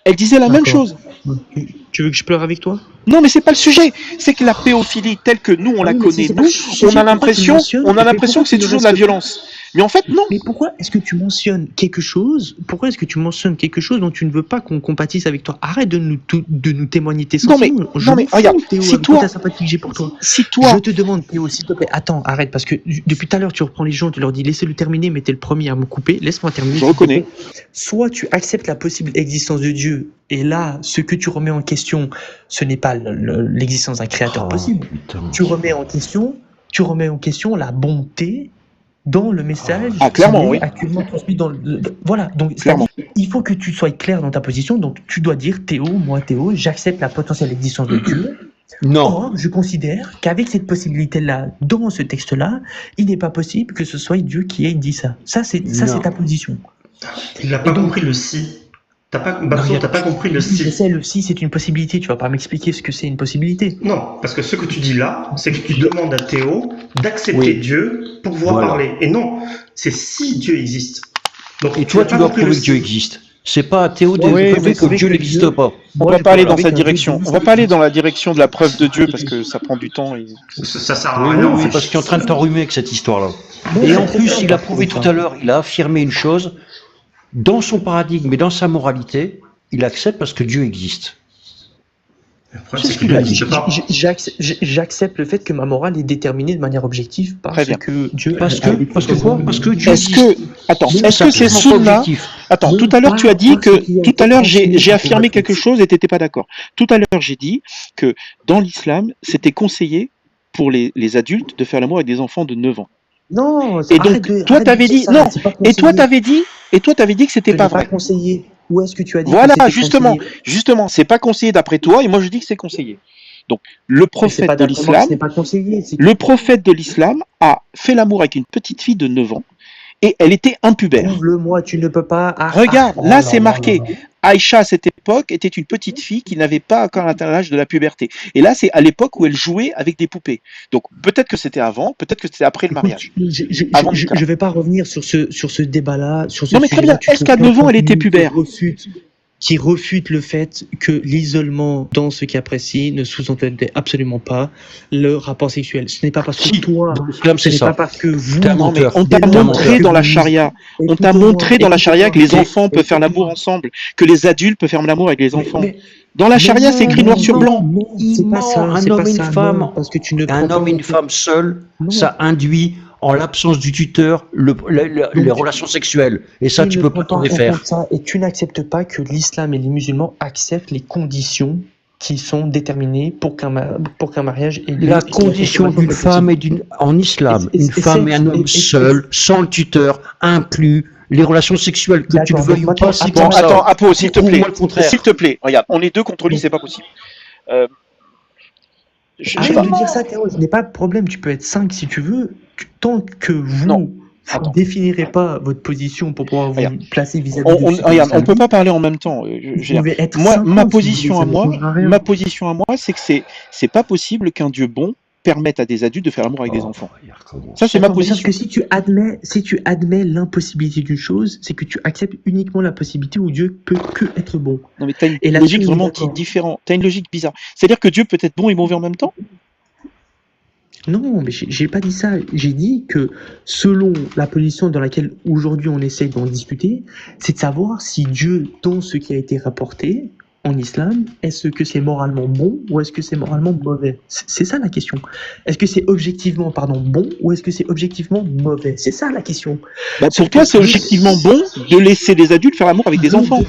elle disait la même D'accord. chose. Tu veux que je pleure avec toi? Non, mais c'est pas le sujet. C'est que la pédophilie telle que nous on la Oui, mais connaît, c'est pas nous, le sujet. on a Pourquoi tu l'impression, mentionnes on a et l'impression pourquoi que c'est tu ne toujours de la restes pas- violence. Mais en fait, non. Mais pourquoi est-ce que tu mentionnes quelque chose? Pourquoi est-ce que tu mentionnes quelque chose dont tu ne veux pas qu'on compatisse avec toi? Arrête de nous témoigner tes Non, mais- sentiments. Je non, mais m'en fous, regarde, Théo, si avec toi- toute la sympathie que j'ai pour toi. Si toi, Je te demande, Théo, s'il te plaît, attends, arrête, parce que depuis tout à l'heure, tu reprends les gens, tu leur dis laissez-le terminer, mais t'es le premier à me couper, laisse-moi terminer. Je s'il te reconnais. plaît. Soit tu acceptes la possible existence de Dieu, et là, ce que tu remets en question, ce n'est pas l'existence d'un créateur possible. putain. Tu remets en question la bonté dans le message clairement, qui est oui. actuellement transmis dans voilà, donc Clairement. c'est-à-dire, il faut que tu sois clair dans ta position, donc tu dois dire Théo, j'accepte la potentielle existence de Dieu. Non. Or, je considère qu'avec cette possibilité-là, dans ce texte-là, il n'est pas possible que ce soit Dieu qui ait dit ça. Ça, c'est Non. ta position. Tu n'as pas Et donc- compris le si. T'as pas, Non, Babso, il y a- t'as pas compris le Je si. sais, le si, c'est une possibilité. Tu vas pas m'expliquer ce que c'est une possibilité. Non, parce que ce que tu dis là, c'est que tu demandes à Théo d'accepter Oui. Dieu pour pouvoir Voilà. parler. Et non, c'est si Dieu existe. Donc, Et toi, n'as tu pas dois compris prouver le que Dieu si. existe. C'est pas à Théo de Oui, prouver mais que Dieu n'existe pas. On va pas aller dans cette direction. On va pas aller dans la direction de la preuve de Dieu parce que ça prend du temps. Et... Ça sert à Oui, rien. oui, en oui, fait. parce qu'il est en train de t'enrhumer avec cette histoire-là. Bon, Et c'est en très plus, bien, il a par prouvé contre, tout à l'heure, il a affirmé une chose, dans son paradigme et dans sa moralité, il accepte parce que Dieu existe. Le problème, C'est c'est ce que qu'il Dieu a n'existe pas. J'accepte le fait que ma morale est déterminée de manière objective parce Très bien. que Dieu. Parce que quoi? Parce que Dieu Est-ce existe. que, attends, Mais est-ce que ces absolument pas sunnas, objectif. attends, Non, tout à l'heure tu as pas dit parce qu'il y a tout à l'heure été j'ai transmis affirmé pour quelque votre chose et t'étais pas d'accord. Tout à l'heure j'ai dit que dans l'islam c'était conseillé pour les adultes de faire l'amour avec des enfants de 9 ans. Non, Et donc, toi, t'avais dit, non, et toi t'avais dit que c'était pas vrai. conseillé. Où est-ce que tu as dit Voilà, que c'était justement, conseillé justement, c'est pas conseillé d'après toi et moi je dis que c'est conseillé. Donc, le Mais c'est prophète pas de d'après moi que l'islam, ce n'est pas conseillé. c'est- le prophète de l'islam a fait l'amour avec une petite fille de 9 ans et elle était impubère. Prouve-le-moi, tu ne peux pas. Regarde, oh là là c'est là marqué. là là. Aïcha à cette époque était une petite fille qui n'avait pas encore atteint l'âge de la puberté. Et là c'est à l'époque où elle jouait avec des poupées. Donc peut-être que c'était avant, peut-être que c'était après le mariage. Écoute, Avant le cas. je vais pas revenir sur ce débat-là. Sur ce Non mais très sujet-là. bien, est-ce qu'à 9 ans elle était pubère? Qui refute le fait que l'isolement dans ce cas précis ne sous-entendait absolument pas le rapport sexuel. Ce n'est pas parce que Si, toi, dans l'islam, ce c'est n'est ça. pas parce que vous, T'es un Non mais menteur. on t'a Dès lors montré que dans la vous- charia, on t'a Écoutez-moi, montré dans la charia que les écoutez-moi, enfants peuvent faire l'amour ensemble, que les adultes peuvent faire l'amour avec les enfants. Dans la mais charia, non, c'est écrit non, noir sur non, blanc. non, Il c'est pas ment, ça, un c'est homme pas et une ça, femme. non, parce que tu ne Un prends homme pas et en une compte- femme seuls, Non. ça induit, en l'absence du tuteur, les relations sexuelles. Et ça, tu ne peux prends pas t'en en défaire. compte ça, et tu n'acceptes pas que l'islam et les musulmans acceptent les conditions qui sont déterminées pour qu'un mariage ait lieu. La et que condition consommation d'une soit femme possible. en islam, Et- une et femme c'est- et un homme et- seul, sans le tuteur, inclut les relations sexuelles, que tu le D'accord, veuilles ou donc pas, maintenant, c'est Bon, comme ça. attends, Apo, s'il te plaît. Prouve-moi le contraire. S'il te plaît, regarde, on est deux contre lui, c'est pas possible. Je sais Arrête pas. de dire ça, Théo, je n'ai pas de problème, tu peux être 5 si tu veux. Tant que vous Non, ne attends. définirez pas votre position pour pouvoir vous Regarde. placer vis-à-vis de ce que Regarde, l'islam on peut dit, pas parler en même temps. vous Je veux dire, pouvez être moi, 50 ma si vous position voulez, à ça ne moi, changera rien. c'est que c'est pas possible qu'un Dieu bon permette à des adultes de faire l'amour avec des enfants. il recommence. Ça, c'est ma D'accord, mais sauf position. que si tu admets l'impossibilité d'une chose, c'est que tu acceptes uniquement la possibilité où Dieu peut que être bon. Non, mais t'as une Et là-dessus, logique on est vraiment d'accord. différente. T'as une logique bizarre. C'est-à-dire que Dieu peut être bon et mauvais en même temps? Non, mais j'ai pas dit ça. J'ai dit que selon la position dans laquelle aujourd'hui on essaie d'en discuter, c'est de savoir si Dieu, dans ce qui a été rapporté en islam, est-ce que c'est moralement bon ou est-ce que c'est moralement mauvais? C'est ça la question. Est-ce que c'est objectivement, bon ou est-ce que c'est objectivement mauvais? C'est ça la question. Bah, pour toi, c'est objectivement bon de laisser des adultes faire l'amour avec des enfants.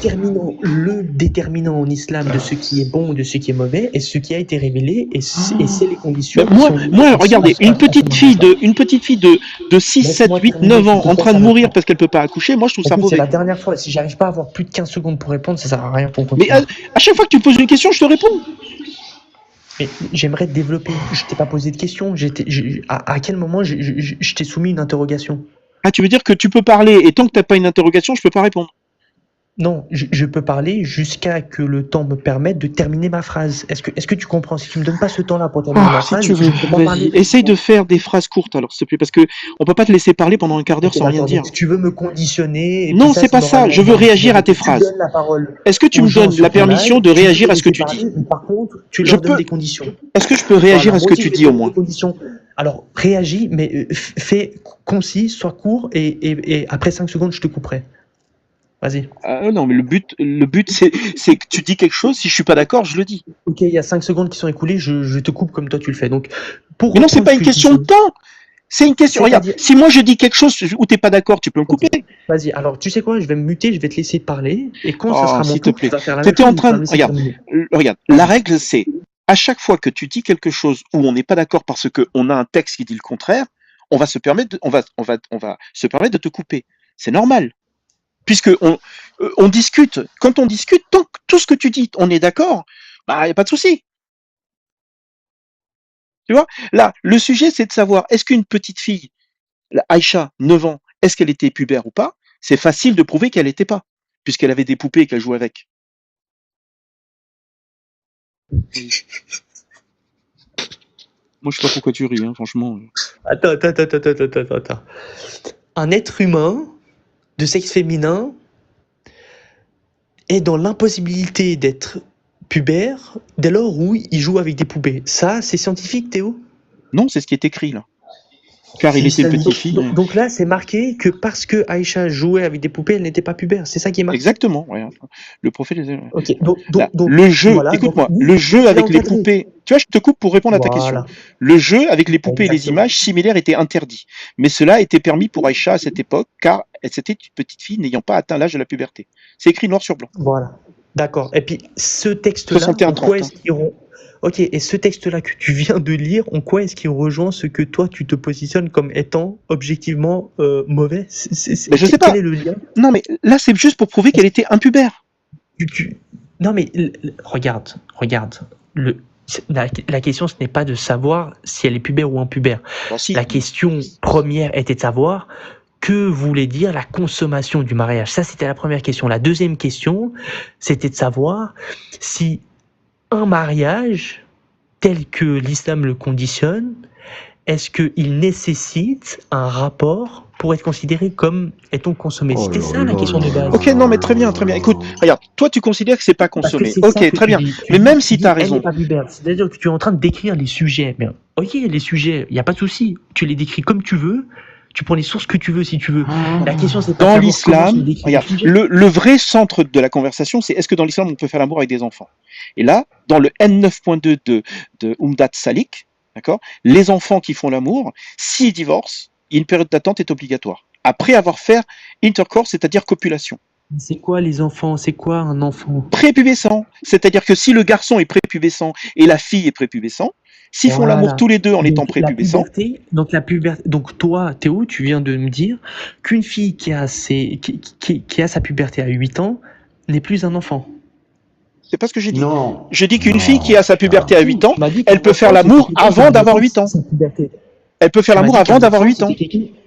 Le déterminant en islam de ce qui est bon ou de ce qui est mauvais est ce qui a été révélé et c'est les conditions. Bah, moi, regardez, une petite fille de 6, 7, 8, 9 ans en train de mourir parce qu'elle peut pas accoucher, moi je trouve ça C'est mauvais. la dernière fois. Si j'arrive pas à avoir plus de 15 secondes pour répondre, ça sert à rien pour continuer. Mais à chaque fois que tu me poses une question, je te réponds. Mais j'aimerais te développer. Je t'ai pas posé de questions. À quel moment je t'ai soumis une interrogation? Ah, tu veux dire que tu peux parler et tant que t'as pas une interrogation, je peux pas répondre. Non, je peux parler jusqu'à que le temps me permette de terminer ma phrase. Est-ce que tu comprends? Si tu me donnes pas ce temps-là pour terminer ma Si phrase, tu je veux, ne peux pas vas-y. parler. Essaye de faire des phrases courtes alors, s'il te plaît, parce que on peut pas te laisser parler pendant un quart d'heure Ok, sans rien d'accord. dire. Donc, si tu veux me conditionner, et Non, puis ça, c'est pas ça. moralement, Je veux moi, réagir à tes tu phrases. donnes la parole Est-ce que tu aux me gens donnes sur la ton permission live, de tu peux réagir les à ce que laisser tu dis? parler, mais par contre, tu Je leur donnes peux. des conditions. Est-ce que je peux réagir Voilà, à ce moi que aussi, tu je vais dis au donner des moins? conditions. Alors, réagis, mais fais concis, sois court, et après 5 secondes, je te couperai. Vas-y. Non, mais le but, c'est que tu dis quelque chose. Si je suis pas d'accord, je le dis. Ok, il y a 5 secondes qui sont écoulées, je te coupe comme toi tu le fais. Donc, pour Mais non, c'est reprendre pas ce une que je question de disais, temps. C'est une question. Regarde, c'est-à-dire, si moi je dis quelque chose où t'es pas d'accord, tu peux me ok, couper. vas-y, alors tu sais quoi, je vais me muter, je vais te laisser parler, et quand ça Oh, sera mon s'il te tour, tu plaît. vas faire la même T'étais chose, en mais tu vas train me de. laisser terminer. Regarde. La règle, c'est à chaque fois que tu dis quelque chose où on n'est pas d'accord parce que on a un texte qui dit le contraire, on va se permettre on va se permettre de te couper. C'est normal. Puisque on discute. Quand on discute, tant que tout ce que tu dis, on est d'accord, bah, y a pas de souci. Tu vois? Là, le sujet, c'est de savoir, est-ce qu'une petite fille, Aïcha, 9 ans, est-ce qu'elle était pubère ou pas? C'est facile de prouver qu'elle n'était pas, puisqu'elle avait des poupées et qu'elle jouait avec. Moi, je sais pas pourquoi tu ris, hein, franchement. Attends. Un être humain de sexe féminin est dans l'impossibilité d'être pubère dès lors où il joue avec des poupées. Ça, c'est scientifique, Théo? Non, c'est ce qui est écrit là. Car il était une petite fille. Donc là, c'est marqué que parce que Aïcha jouait avec des poupées, elle n'était pas pubère. C'est ça qui est marqué? Exactement. Ouais. Le prophète. Ok, Là, le jeu, voilà, écoute-moi, donc, le jeu tu l'as avec les encadré. poupées. Tu vois, je te coupe pour répondre à ta question. Voilà, Le jeu avec les poupées et les exactement. images similaires était interdit. Mais cela était permis pour Aïcha à cette époque, car c'était une petite fille n'ayant pas atteint l'âge de la puberté. C'est écrit noir sur blanc. Voilà. D'accord. Et puis, ce texte-là, 61, en quoi 30, est-ce qu'il Ok, et ce texte-là que tu viens de lire, en quoi est-ce qu'il rejoint ce que toi, tu te positionnes comme étant objectivement mauvais? Mais je sais pas. Quel est le lien? Non, mais là, c'est juste pour prouver qu'elle était impubère. Non, mais regarde. La question, ce n'est pas de savoir si elle est pubère ou impubère. Bon, si. La question première était de savoir que voulait dire la consommation du mariage. Ça, c'était la première question. La deuxième question, c'était de savoir si un mariage tel que l'islam le conditionne, est-ce qu'il nécessite un rapport pour être considéré comme étant consommé? C'était ça la question de base. Ok, non, mais très bien. Écoute, regarde, toi, tu considères que c'est pas Parce que consommé. c'est ça Ok, que très tu bien. dis. Mais même si tu tu as dis, elle raison. n'est pas pubère. C'est-à-dire que tu es en train de décrire les sujets. Mais, ok, les sujets, il n'y a pas de souci. Tu les décris comme tu veux. Tu prends les sources que tu veux si tu veux. La question, c'est pas Dans de savoir comment l'islam, sont décrits les regarde, sujets. le vrai centre de la conversation, c'est est-ce que dans l'islam, on peut faire l'amour avec des enfants? Et là, dans le N9.2 de Umdat Salik, d'accord, les enfants qui font l'amour, s'ils divorcent, une période d'attente est obligatoire. Après avoir fait intercourse, c'est-à-dire copulation. C'est quoi les enfants? C'est quoi un enfant? Prépubescent, c'est-à-dire que si le garçon est prépubescent et la fille est prépubescent, s'ils font l'amour Voilà. tous les deux en étant Donc la prépubescents, puberté, donc toi, Théo, tu viens de me dire qu'une fille qui a sa puberté à 8 ans n'est plus un enfant. c'est pas ce que j'ai dit. Non. Je dis qu'une Non, fille qui a sa puberté à 8 ans, Tu m'as dit elle qu'un peut faire enfant, l'amour c'était quelqu'un qui avant n'avait d'avoir pas 8 ans. sa puberté. Elle peut faire Tu m'as l'amour dit qu'un avant d'avoir enfant, 8 ans.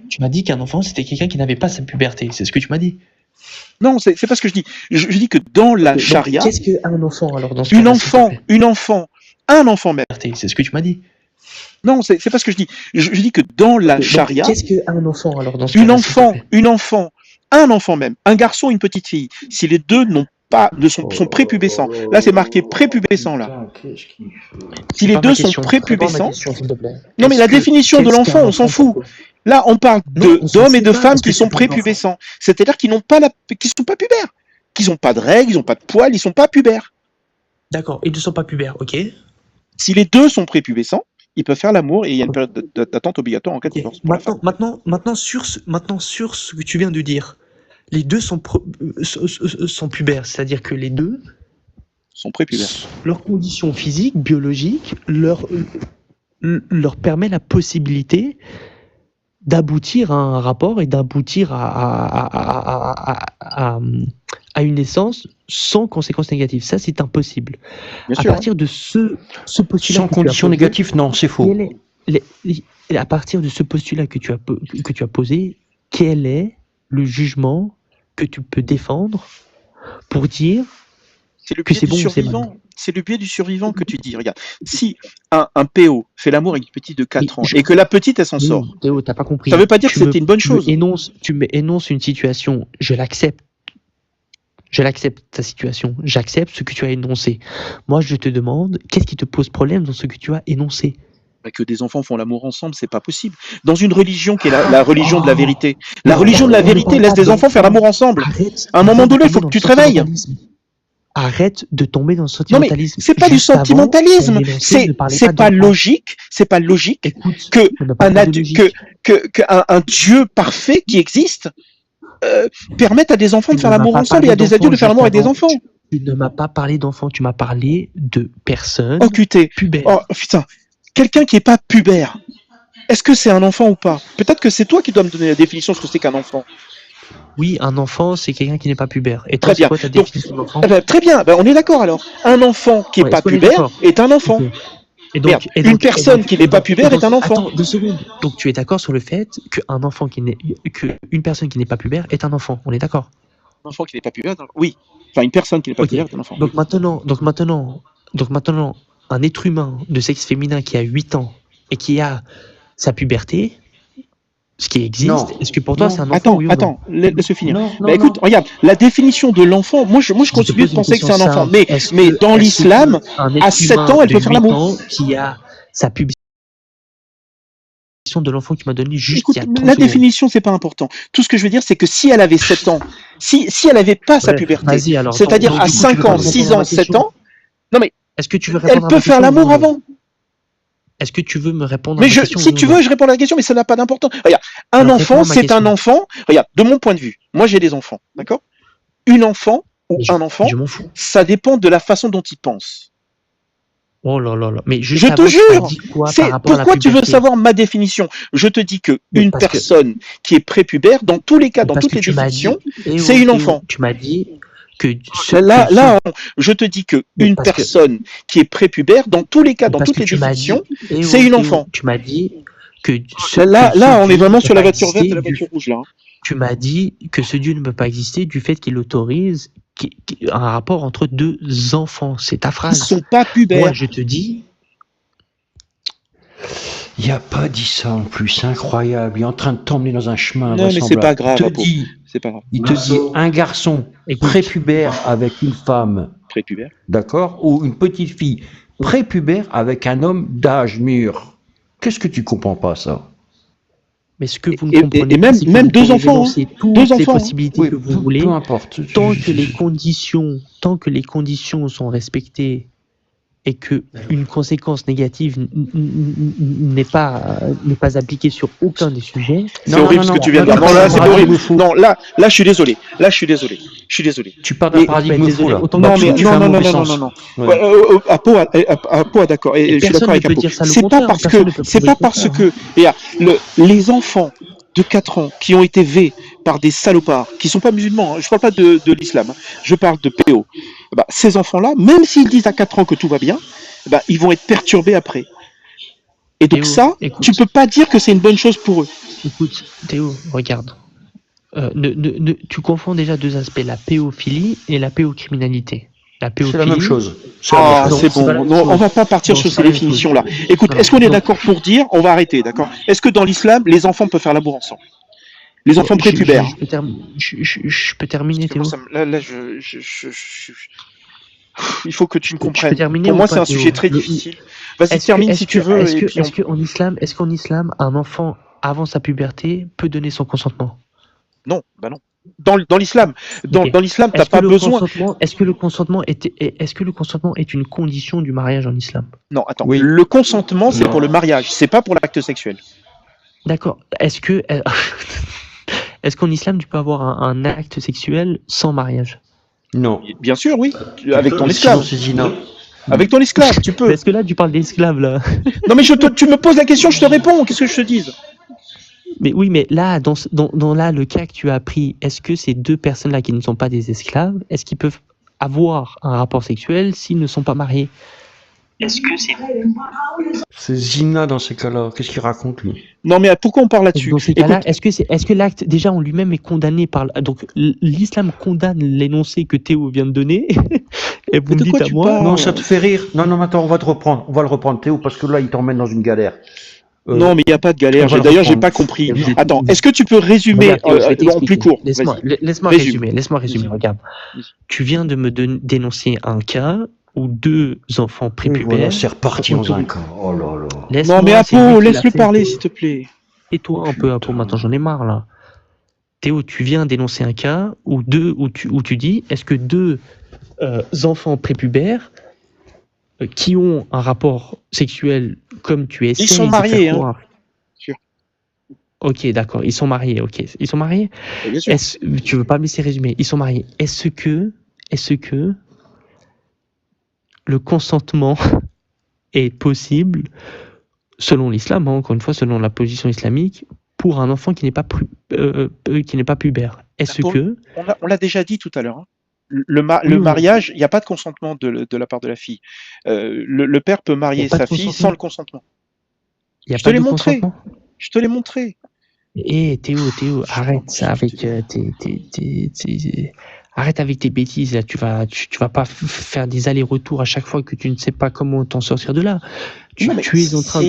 Tu m'as dit qu'un enfant, c'était quelqu'un qui n'avait pas sa puberté. C'est ce que tu m'as dit. Non, c'est pas ce que je dis. Je dis que dans la Donc, charia, qu'est-ce qu'un enfant alors dans ce un cas-là, s'il te enfant, même. plaît? C'est ce que tu m'as dit. Non, c'est pas ce que je dis. Je dis que dans la Donc, charia, qu'est-ce qu'un enfant alors dans ce cas-là, s'il te plaît? un enfant même, un garçon, une petite fille, si les deux sont prépubescents, là c'est marqué prépubescent là. Si les deux sont prépubescents, non mais la définition de l'enfant, on s'en fout. Là, on parle d'hommes et de femmes qui sont prépubescents, c'est-à-dire qui sont pas pubères, qui n'ont pas de règles, ils n'ont pas de poils, ils sont pas pubères. D'accord, ils ne sont pas pubères, ok. Si les deux sont prépubescents, ils peuvent faire l'amour et il y a une période d'attente obligatoire en cas de Ok. divorce. pour la femme. Maintenant, sur ce que tu viens de dire, les deux sont pubères, c'est-à-dire que les deux, Sont prépubères. leur condition physique, biologique, leur permet la possibilité d'aboutir à un rapport et d'aboutir à une naissance sans conséquences négatives. Ça, c'est impossible. Bien À sûr. partir de ce postulat Sans que tu as condition posé, négative, non, c'est faux. à partir de ce postulat que tu as posé, quel est le jugement que tu peux défendre pour dire C'est le que biais c'est du bon, c'est mal. survivant. C'est le biais du survivant que tu dis. Regarde, si un PO fait l'amour avec une petite de 4 ans et que la petite, elle s'en sort, Théo, t'as pas compris. ça veut pas dire que c'était une bonne chose. Tu me énonces une situation, je l'accepte. Je l'accepte, ta situation. J'accepte ce que tu as énoncé. Moi, je te demande, qu'est-ce qui te pose problème dans ce que tu as énoncé? Que des enfants font l'amour ensemble, c'est pas possible. Dans une religion qui est la religion de la vérité, la religion de la vérité laisse des enfants faire l'amour ensemble. À un moment donné, il faut que tu te réveilles. Arrête de tomber dans le Non mais sentimentalisme. c'est pas du Juste avant, sentimentalisme, ton énoncé ne parlait c'est pas d'enfant. logique, c'est pas logique Écoute, que ne me parle un pas de adu- logique. que un Dieu parfait qui existe permette à des enfants de Tu faire ne m'as l'amour pas ensemble et parlé à des adultes de faire d'enfants l'amour avec des juste avant. enfants. Tu ne m'as pas parlé d'enfants, tu m'as parlé de personnes Oh QT, pubères. oh putain, quelqu'un qui est pas pubère, est-ce que c'est un enfant ou pas? Peut-être que c'est toi qui dois me donner la définition de ce que c'est qu'un enfant. Oui, un enfant, c'est quelqu'un qui n'est pas pubère. Et Très toi, c'est bien. quoi ta Donc, définition d'enfant? très bien, on est d'accord alors. Un enfant qui est Ouais, pas est-ce qu'on est pubère d'accord? est un enfant. Ok. Et Merde, une personne qui n'est pas pubère est un enfant. Attends 2 secondes. Donc tu es d'accord sur le fait qu'un enfant qu'une personne qui n'est pas pubère est un enfant. On est d'accord? Un enfant qui n'est pas pubère, oui. Enfin, une personne qui n'est pas Ok. pubère est un enfant. Donc maintenant, un être humain de sexe féminin qui a 8 ans et qui a sa puberté, ce qui existe, Non. est-ce que pour toi Non. c'est un enfant? Oui ou non? Attends, laisse-le finir. Non, non, Bah écoute, non. regarde, la définition de l'enfant, moi je te continue pose de une penser que c'est un question enfant. simple. Mais dans l'islam, un être à 7 humain ans, elle de peut faire 8 l'amour. ans qui a sa puberté de l'enfant qui m'a donné juste Écoute, il y a 30 la secondes. définition, c'est pas important. Tout ce que je veux dire, c'est que si elle avait 7 ans, si elle avait pas sa Bref, puberté, vas-y, alors, c'est-à-dire donc, à du coup, 5 tu veux ans, répondre 6 à ma ans, 7 question? ans, non mais Est-ce que tu veux elle répondre à peut ma faire question, l'amour oui ou non? avant. Est-ce que tu veux me répondre à Mais ma question? si oui tu ou non? veux, je réponds à la question, mais ça n'a pas d'importance. Regarde, un Alors, enfant, réponds à ma c'est un question. enfant. Regarde, de mon point de vue, moi j'ai des enfants, d'accord? Une enfant ou Mais un enfant, je m'en fous. ça dépend de la façon dont il pense. Oh là là là. Mais juste Je te avant, tu m'as jure, dit quoi c'est par rapport à la pourquoi tu veux puberté? savoir ma définition. Je te dis que Mais une parce que- personne qui est prépubère, dans tous les cas, Mais dans parce toutes que les tu m'as dit, définitions, c'est une enfant. tu m'as dit que Je te dis que Mais une parce que- personne qui est prépubère, dans tous les cas, dans parce toutes que les tu m'as dit, définitions, c'est une enfant. Tu m'as dit que Là, on est vraiment Dieu sur la ne peut voiture pas verte et la exister voiture rouge, là. Tu m'as dit que ce Dieu ne peut pas exister du fait qu'il autorise un rapport entre 2 enfants. C'est ta Ils phrase. sont pas pubères. Moi, je te dis, Il n'y a pas dit ça en plus, c'est incroyable. Il est en train de t'emmener dans un chemin Non, mais c'est invraisemblable. pas grave, Il te Apo. dit, C'est pas grave. il te dit un garçon Écoute. prépubère avec une femme, Prépubère. d'accord, ou une petite fille prépubère avec un homme d'âge mûr. Qu'est-ce que tu comprends pas ça? mais ce que vous ne Et comprenez même- pas, c'est que même vous 2 pouvez enfants, énoncer toutes Deux les enfants, hein. possibilités que vous voulez, peu importe. tant que les conditions sont respectées et que une conséquence négative n'est pas appliquée sur aucun des sujets. C'est horrible ce que tu viens de dire. Non, là, c'est horrible. Non, là, je suis désolé. Je suis désolé. Tu parles d'un Mais- paradigme désolé, faux là. autant Non, que mais tu non, fais un non, non, mauvais non, sens. non, non. Ouais. Apo, d'accord. Et je suis personne d'accord ne avec peut Apo. dire ça le C'est pas contraire, parce personne ne que, peut c'est prouver pas le parce contraire. que, regarde, les enfants de 4 ans qui ont été vés par des salopards, qui sont pas musulmans, hein, je parle pas de l'islam, hein, je parle de PO. Bah, ces enfants-là, même s'ils disent à 4 ans que tout va bien, bah, ils vont être perturbés après. Et donc Théo, ça, écoute. tu peux pas dire que c'est une bonne chose pour eux. Écoute, Théo, regarde. Tu confonds déjà 2 aspects, la péophilie et la péocriminalité. La C'est péophilie, la même chose. C'est la Ah, même chose. c'est c'est pas la bon. même Non, chose. on va pas partir Non, sur c'est ces pas la même définitions-là. chose. Écoute, Voilà. est-ce qu'on est Donc- d'accord pour dire, on va arrêter, d'accord? Est-ce que dans l'islam, les enfants peuvent faire l'amour ensemble? Les enfants prépubères. Je peux terminer, Parce que moi, Théo. ça me- là, il faut que tu me Je peux comprennes. terminer Pour ou moi, pas, c'est un Théo sujet très Le- difficile. Vas-y, termine si tu veux. Et puis Est-ce qu'en islam, un enfant avant sa puberté peut donner son consentement? Non, bah non. Dans l'islam, Ok. dans l'islam, t'as Est-ce que pas le besoin. consentement, est-ce que le consentement est une condition du mariage en islam? Non, attends. Oui. Le consentement, c'est Non. pour le mariage. C'est pas pour l'acte sexuel. D'accord. Est-ce qu'en islam tu peux avoir un acte sexuel sans mariage? Non. Bien sûr, oui. Avec ton Sinon, esclave. c'est zina. Avec ton esclave, tu peux. Parce que là tu parles d'esclaves là. Non, mais tu me poses la question, je te réponds. Qu'est-ce que je te dise? Mais oui, mais là, dans le cas que tu as pris, est-ce que ces 2 personnes-là qui ne sont pas des esclaves, est-ce qu'ils peuvent avoir un rapport sexuel s'ils ne sont pas mariés? Est-ce que c'est... C'est Zina dans ces cas-là. Qu'est-ce qu'il raconte, lui? Non, mais pourquoi on parle là-dessus? Dans ces cas-là, Écoute, est-ce que l'acte déjà en lui-même est condamné par donc l'islam condamne l'énoncé que Théo vient de donner et vous mais me de dites quoi à tu moi parles? Non, ça te fait rire. Non, non, attends, on va te reprendre. On va le reprendre, Théo, parce que là, il t'emmène dans une galère. Non, mais il n'y a pas de on galère. va le D'ailleurs, j'ai reprendre. pas compris. Vous êtes- Attends, vous- est-ce que tu peux résumer Regarde, Théo, je vais en plus t'expliquer. court? Laisse-moi Vas-y. laisse-moi Résume. résumer. Laisse-moi résumer. Vas-y. Regarde, Vas-y. tu viens de me dénoncer un cas où 2 enfants Et prépubères. voilà, c'est reparti ont dans un autori- cas. Oh là là. Non, Laisse-moi, mais c'est lui Apo, qui l'a laisse-le fait. parler, s'il te plaît. Et toi un peu, Apo, maintenant j'en ai marre là. Théo, tu viens dénoncer un cas où tu dis, est-ce que 2 enfants prépubères qui ont un rapport sexuel comme tu essayes Ils sont de mariés, faire hein. croire. Sûr. Ok, d'accord, ils sont mariés, ok. Ils sont mariés. Bien sûr. Tu veux pas me laisser résumer? Ils sont mariés. Est-ce que le consentement est possible, selon l'islam, hein, encore une fois, selon la position islamique, pour un enfant qui n'est pas pubère? Est-ce Pour- que On l'a déjà dit tout à l'heure. Hein. Oui, Le oui. mariage, il n'y a pas de consentement de la part de la fille. Le père peut Il marier n'y a pas sa de fille consentement. sans le consentement. Il y a Je te pas l'ai de montré. consentement? Je te l'ai montré. Théo, arrête ça avec arrête avec tes bêtises là. Tu vas pas faire des allers-retours à chaque fois que tu ne sais pas comment t'en sortir de là. Non, mais Tu es en train.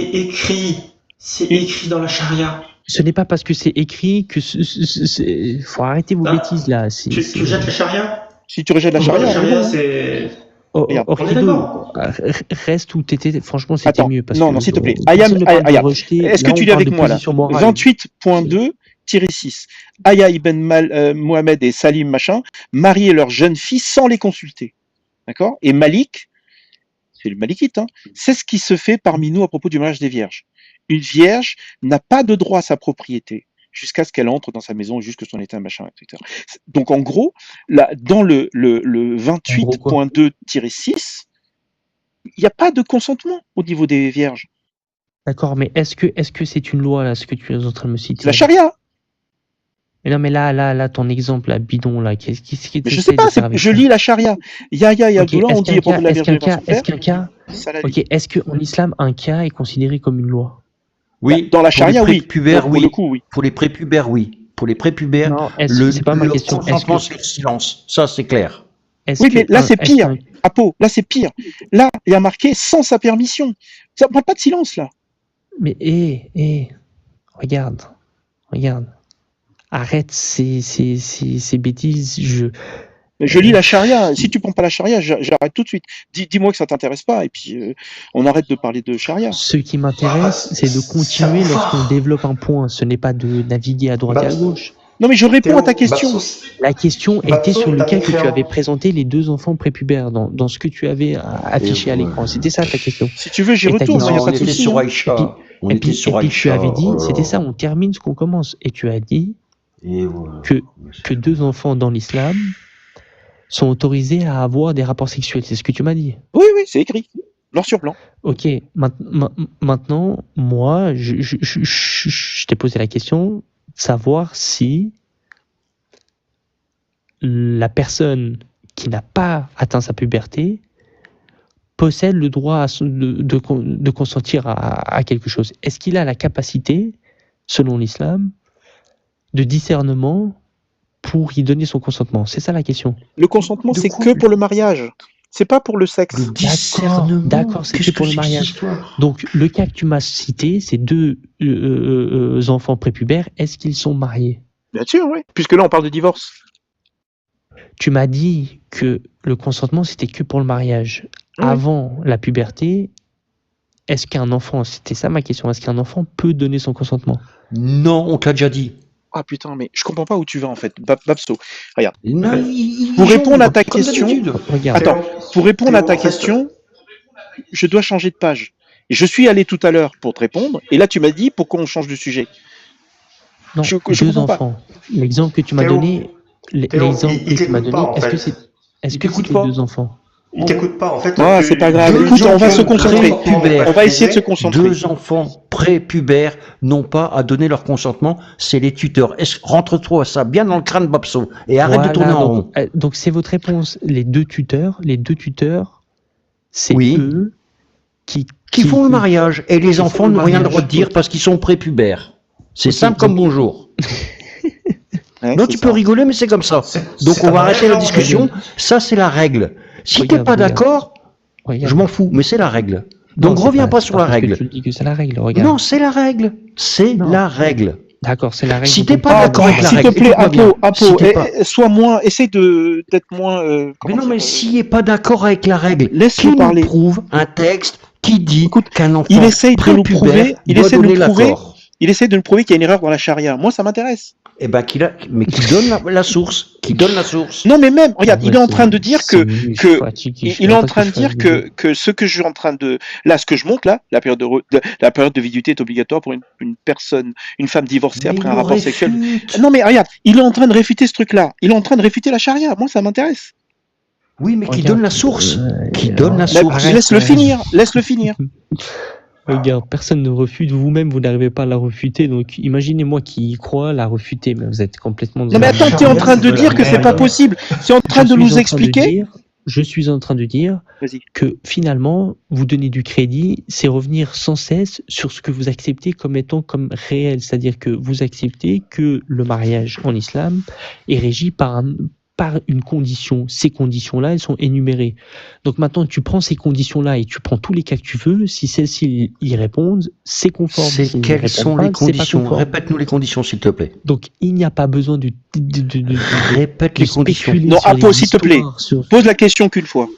C'est écrit dans la charia. Ce n'est pas parce que c'est écrit que faut arrêter vos Bah, bêtises là. Tu jettes la charia? Si tu rejettes la Pour moi, charia, la on est charia, bon, hein. c'est... Regarde, on est Orchido, d'accord. reste où t'étais. Franchement, c'était Attends, mieux parce non, que non, s'il te plaît. personne ne parle de Aya, rejeter. est-ce que Là, tu on lis parle avec de moi là? position morale. 28.2-6. Aya ibn Mohamed et Salim machin mariaient leurs jeunes filles sans les consulter. D'accord? Et Malik, c'est le malikite, hein, c'est ce qui se fait parmi nous à propos du mariage des vierges. Une vierge n'a pas de droit à sa propriété jusqu'à ce qu'elle entre dans sa maison, jusque son état, machin, etc. Donc en gros, là, dans le En gros, quoi. 28.2-6, il n'y a pas de consentement au niveau des vierges. D'accord, mais est-ce que c'est une loi là, ce que tu es en train de me citer? C'est la charia. Mais non, mais là, ton exemple, là, bidon, là, qu'est-ce qui Mais je sais pas, je lis la charia. Yahya et Abdullah ont dit à propos de la Vierge par son père. Est-ce qu'en islam, un cas est considéré comme une loi? Oui. Dans la pour charia, les oui. prépubères, Pour oui. le coup, oui. Pour les prépubères, oui. Pour les prépubères, Non, c'est pas ma question. consentement, c'est le silence. Ça, c'est clair. Oui, mais là, c'est pire. Apo, là, c'est pire. Là, il y a marqué sans sa permission. Ça ne parle pas de silence, là. Mais, regarde. Arrête ces bêtises. Je lis la charia. Si tu prends pas la charia, j'arrête tout de suite. Dis-moi que ça t'intéresse pas, et puis on arrête de parler de charia. Ce qui m'intéresse, c'est de continuer lorsqu'on développe un point. Ce n'est pas de naviguer à droite et à gauche. Non, mais je réponds à ta question. La question était sur le cas que tu avais présenté les 2 enfants prépubères dans ce que tu avais affiché à l'écran. C'était ça ta question. Si tu veux, j'y Et ta retourne. question, Il n'y a pas de on était souci. sur hein. Aïcha. Et puis tu avais dit, c'était ça, on termine ce qu'on commence. Et tu as dit Et voilà. que 2 enfants dans l'islam sont autorisés à avoir des rapports sexuels. C'est ce que tu m'as dit. Oui, c'est écrit. Noir sur blanc. Ok, maintenant, moi, je t'ai posé la question de savoir si la personne qui n'a pas atteint sa puberté possède le droit de consentir à quelque chose. Est-ce qu'il a la capacité, selon l'islam, de discernement pour y donner son consentement? C'est ça la question. Le consentement, c'est que pour le mariage. C'est pas pour le sexe. D'accord, c'est que pour le mariage. Donc, le cas que tu m'as cité, c'est 2 enfants prépubères. Est-ce qu'ils sont mariés? Bien sûr, oui. Puisque là, on parle de divorce. Tu m'as dit que le consentement, c'était que pour le mariage. Oui. Avant la puberté, est-ce qu'un enfant, c'était ça ma question, est-ce qu'un enfant peut donner son consentement? Non, on te l'a déjà dit. Ah putain, mais je comprends pas où tu vas en fait. Babso, regarde. Non, Pour répondre à ta comme question, d'habitude. Regarde. attends, pour répondre à ta question, je dois changer de page. Et je suis allé tout à l'heure pour te répondre, et là tu m'as dit pourquoi on change de sujet. Non, je 2 comprends pas. enfants. L'exemple que tu m'as Théo, donné, l'exemple il que tu m'as t'écoute donné, pas, en est-ce que fait. c'est t'écoute c'était pas. 2 enfants? Il t'écoute pas, en fait. Ah, c'est pas grave. Écoute, on va se concentrer. On va essayer de se concentrer. 2 enfants prépubères n'ont pas à donner leur consentement, c'est les tuteurs. Rentre-toi ça bien dans le crâne, Babso, et arrête de tourner en rond. Donc c'est votre réponse. Les deux tuteurs, c'est Oui. eux qui font le mariage. Et les enfants n'ont rien le droit de dire parce qu'ils sont prépubères. C'est simple comme bonjour. Ouais, Non, c'est tu ça. peux rigoler, mais c'est comme ça. Donc c'est on va un arrêter la mariage, discussion. Ça, c'est la règle. Si t'es Regarde, pas regarde. d'accord, Regarde. je m'en fous, mais c'est la règle. Non, Donc c'est reviens pas c'est sur la parce que règle. Tu me dis que c'est la règle, regarde. Non, c'est la règle. C'est Non. la règle. D'accord, c'est la règle. Si donc t'es on pas peut- d'accord avec la S'il te règle, plaît, écoute-moi bien. Apo, Si t'es pas- sois moins, essaie d'être moins. Mais non, mais dire, s'il est pas d'accord avec la règle, Laisse-le qui parler. nous prouve un texte qui dit Écoute, qu'un enfant il essaye de nous prépubère prouver- il doit essaie de nous donner prouver- l'accord. Il essaie de nous prouver qu'il y a une erreur dans la charia. Moi, ça m'intéresse. Eh ben, mais qui donne la source. Qui donne la source. Non, mais même, regarde, Ouais, il est en c'est- train de dire c'est que nul, je que- suis fatigué, je sais il est même en pas ce train que de je dire fais avec que ce que je suis en train de là, ce que je montre là, la période de viduité est obligatoire pour une personne, une femme divorcée Mais après il un le rapport sexuel. réfute. Non, mais regarde, il est en train de réfuter ce truc-là. Il est en train de réfuter la charia. Moi, ça m'intéresse. Oui, mais qui Regarde, donne la source. Qui euh, donne la Mais source. arrête, Laisse-le finir. Laisse-le finir. Regarde, personne ne refute, vous-même vous n'arrivez pas à la refuter, donc imaginez-moi qui y croit la refuter, mais vous êtes complètement... Non, mais attends, t'es en train de dire que c'est pas possible. C'est en train de nous expliquer. Je suis en train de dire Vas-y. que finalement, vous donner du crédit, c'est revenir sans cesse sur ce que vous acceptez comme étant comme réel, c'est-à-dire que vous acceptez que le mariage en islam est régi par une condition. Ces conditions-là, elles sont énumérées. Donc maintenant, tu prends ces conditions-là et tu prends tous les cas que tu veux. Si celles-ci y répondent, c'est conforme. C'est S'ils n'y quelles répondent sont pas, les c'est pas conditions? conforme. Répète-nous les conditions, s'il te plaît. Donc il n'y a pas besoin de Répète les conditions. spéculer Non, sur Apo, les s'il te plaît. histoires, sur- Pose la question qu'une fois.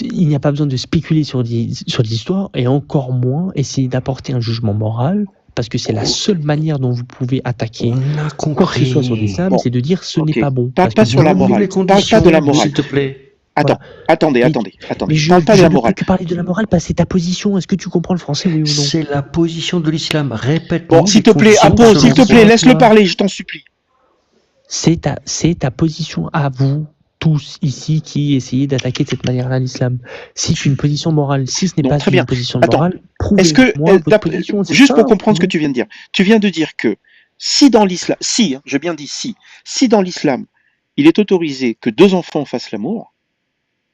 Il n'y a pas besoin de spéculer sur des histoires et encore moins essayer d'apporter un jugement moral parce que c'est la seule manière dont vous pouvez attaquer On a quoi que ce compris. soit sur l'islam, Bon. c'est de dire ce Ok. n'est pas bon. Parle Parce pas que sur la vous- morale. Donne-nous les Parle pas conditions, de la morale. s'il te plaît. Attends, attendez. Mais je Parle pas de je la ne morale. peux que parler de la morale parce que c'est ta position. Est-ce que tu comprends le français, oui ou non? C'est la position de l'islam. Répète-nous. Bon, s'il les te plaît, conditions Apo, selon s'il te toi. plaît, laisse-le parler, je t'en supplie. C'est ta position à vous, tous ici, qui essayez d'attaquer de cette manière-là l'islam. Si c'est une position morale, si ce n'est Non, pas très bien. une position Attends, morale, Est-ce que, prouvez-moi votre d'après- position. c'est juste ça, pour comprendre ce que prouvez- tu viens de dire, tu viens de dire que si dans l'islam, si, hein, j'ai bien dit si dans l'islam, il est autorisé que deux enfants fassent l'amour,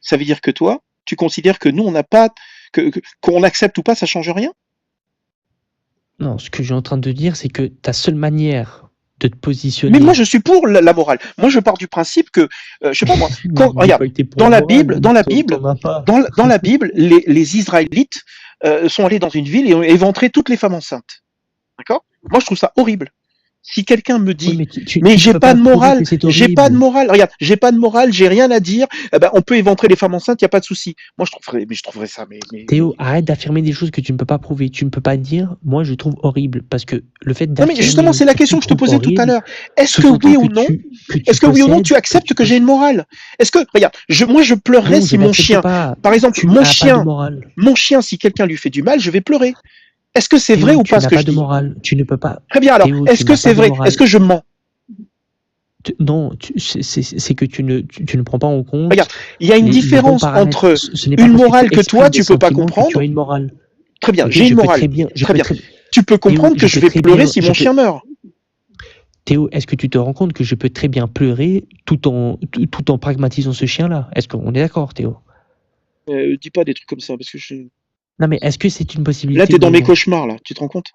ça veut dire que toi, tu considères que nous, on n'a pas, qu'on accepte ou pas, ça change rien? Non, ce que je suis en train de dire, c'est que ta seule manière de te positionner. Mais moi, je suis pour la morale. Moi, je pars du principe que, je sais pas moi, quand, Dis regarde, pas que t'es pour dans la morale, Bible, dans la t'en- Bible, t'en as pas. dans la Bible, les Israélites sont allés dans une ville et ont éventré toutes les femmes enceintes. D'accord? Moi, je trouve ça horrible. Si quelqu'un me dit, Oui, mais tu j'ai peux pas de prouver morale, que c'est j'ai pas de horrible. morale. Regarde, j'ai pas de morale, j'ai rien à dire. Eh ben, on peut éventrer les femmes enceintes, y a pas de souci. Moi, je trouverais ça, mais. Théo, arrête d'affirmer des choses que tu ne peux pas prouver. Tu ne peux pas dire, moi je trouve horrible, parce que le fait Non, d'affirmer. mais justement, c'est la question que je te posais tout à l'heure. Est-ce que oui ou non, est-ce que oui ou non, tu acceptes que j'ai une morale? Est-ce que, regarde, moi, je pleurerais si mon chien, par exemple, mon chien, si quelqu'un lui fait du mal, je vais pleurer. Est-ce que c'est vrai ou pas ce que je dis? Tu n'as pas de morale. Tu ne peux pas. Très bien, alors, est-ce que c'est vrai? Est-ce que je mens? Non, c'est que tu ne prends pas en compte. Regarde, il y a une différence entre une morale que toi, tu peux pas comprendre. Tu as une morale. Très bien, j'ai une morale. Très bien. Tu peux comprendre que je vais pleurer si mon chien meurt. Théo, est-ce que tu te rends compte que je peux très bien pleurer tout en pragmatisant ce chien-là? Est-ce qu'on est d'accord, Théo? Dis pas des trucs comme ça, parce que je... Non, mais est-ce que c'est une possibilité? Là, t'es dans mes cauchemars, là. Tu te rends compte?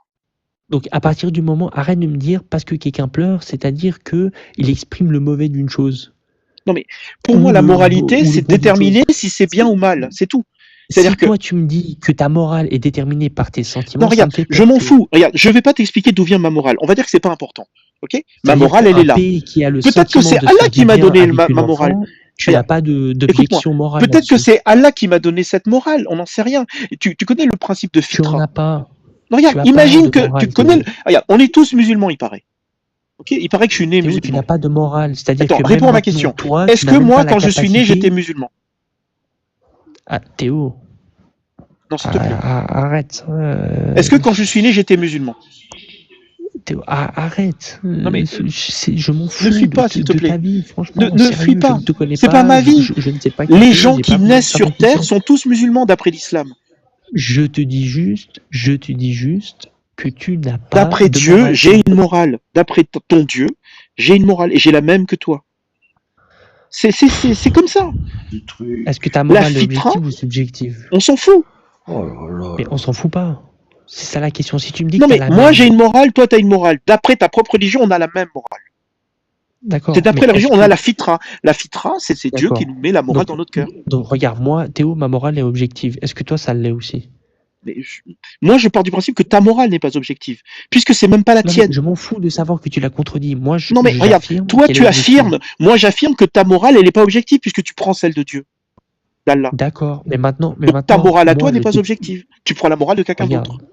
Donc, à partir du moment, arrête de me dire parce que quelqu'un pleure, c'est-à-dire que il exprime le mauvais d'une chose. Non, mais pour moi, la moralité, c'est déterminer si c'est bien ou mal. C'est tout. C'est-à-dire que toi, tu me dis que ta morale est déterminée par tes sentiments. Non, regarde, je m'en fous. Regarde, je vais pas t'expliquer d'où vient ma morale. On va dire que c'est pas important. Ok? Ma morale, elle est là. Peut-être que c'est Allah qui m'a donné ma morale. Tu n'as pas d'objection morale. Peut-être que c'est Allah qui m'a donné cette morale. On n'en sait rien. Tu connais le principe de fitra. Tu n'en as pas. Non, regarde, imagine que tu connais. Regarde, on est tous musulmans, il paraît. Ok? Il paraît que je suis né musulman. Tu n'as pas de morale. C'est-à-dire que. Réponds à ma question. Est-ce que moi, quand je suis né, j'étais musulman? Ah, Théo. Non, s'il te plaît. Arrête. Est-ce que quand je suis né, j'étais musulman? Théo, arrête. Non, mais je m'en fous. Ne fuis pas, s'il te plaît. Ta vie, franchement. Ne fuis pas. C'est pas ma vie. Je ne sais pas. Les gens qui naissent sur terre sont tous musulmans d'après l'islam. Je te dis juste que tu n'as pas. D'après Dieu, j'ai une morale. D'après ton Dieu, j'ai une morale et j'ai la même que toi. C'est comme ça. Est-ce que ta morale est objective ou subjective? On s'en fout. Oh là là. Mais on s'en fout pas. C'est ça la question. Si tu me dis Non, que mais t'as la moi même- j'ai une morale, toi t'as une morale. D'après ta propre religion, on a la même morale. D'accord. C'est d'après mais la religion, est-ce on a que- la fitra. La fitra, c'est Dieu D'accord. qui nous met la morale Donc- dans notre cœur. Donc regarde, moi, Théo, ma morale est objective. Est-ce que toi, ça l'est aussi? Moi, je pars du principe que ta morale n'est pas objective, puisque c'est même pas la Non, mais tienne. je m'en fous de savoir que tu l'as contredit. Moi, Non, mais regarde, j'affirme toi, qu'elle tu est objective. affirmes, moi, j'affirme que ta morale, elle n'est pas objective, puisque tu prends celle de Dieu, d'Allah. D'accord, mais maintenant, Donc, ta morale à toi moi, n'est je pas te- objective. Tu prends la morale de quelqu'un Regarde, d'autre.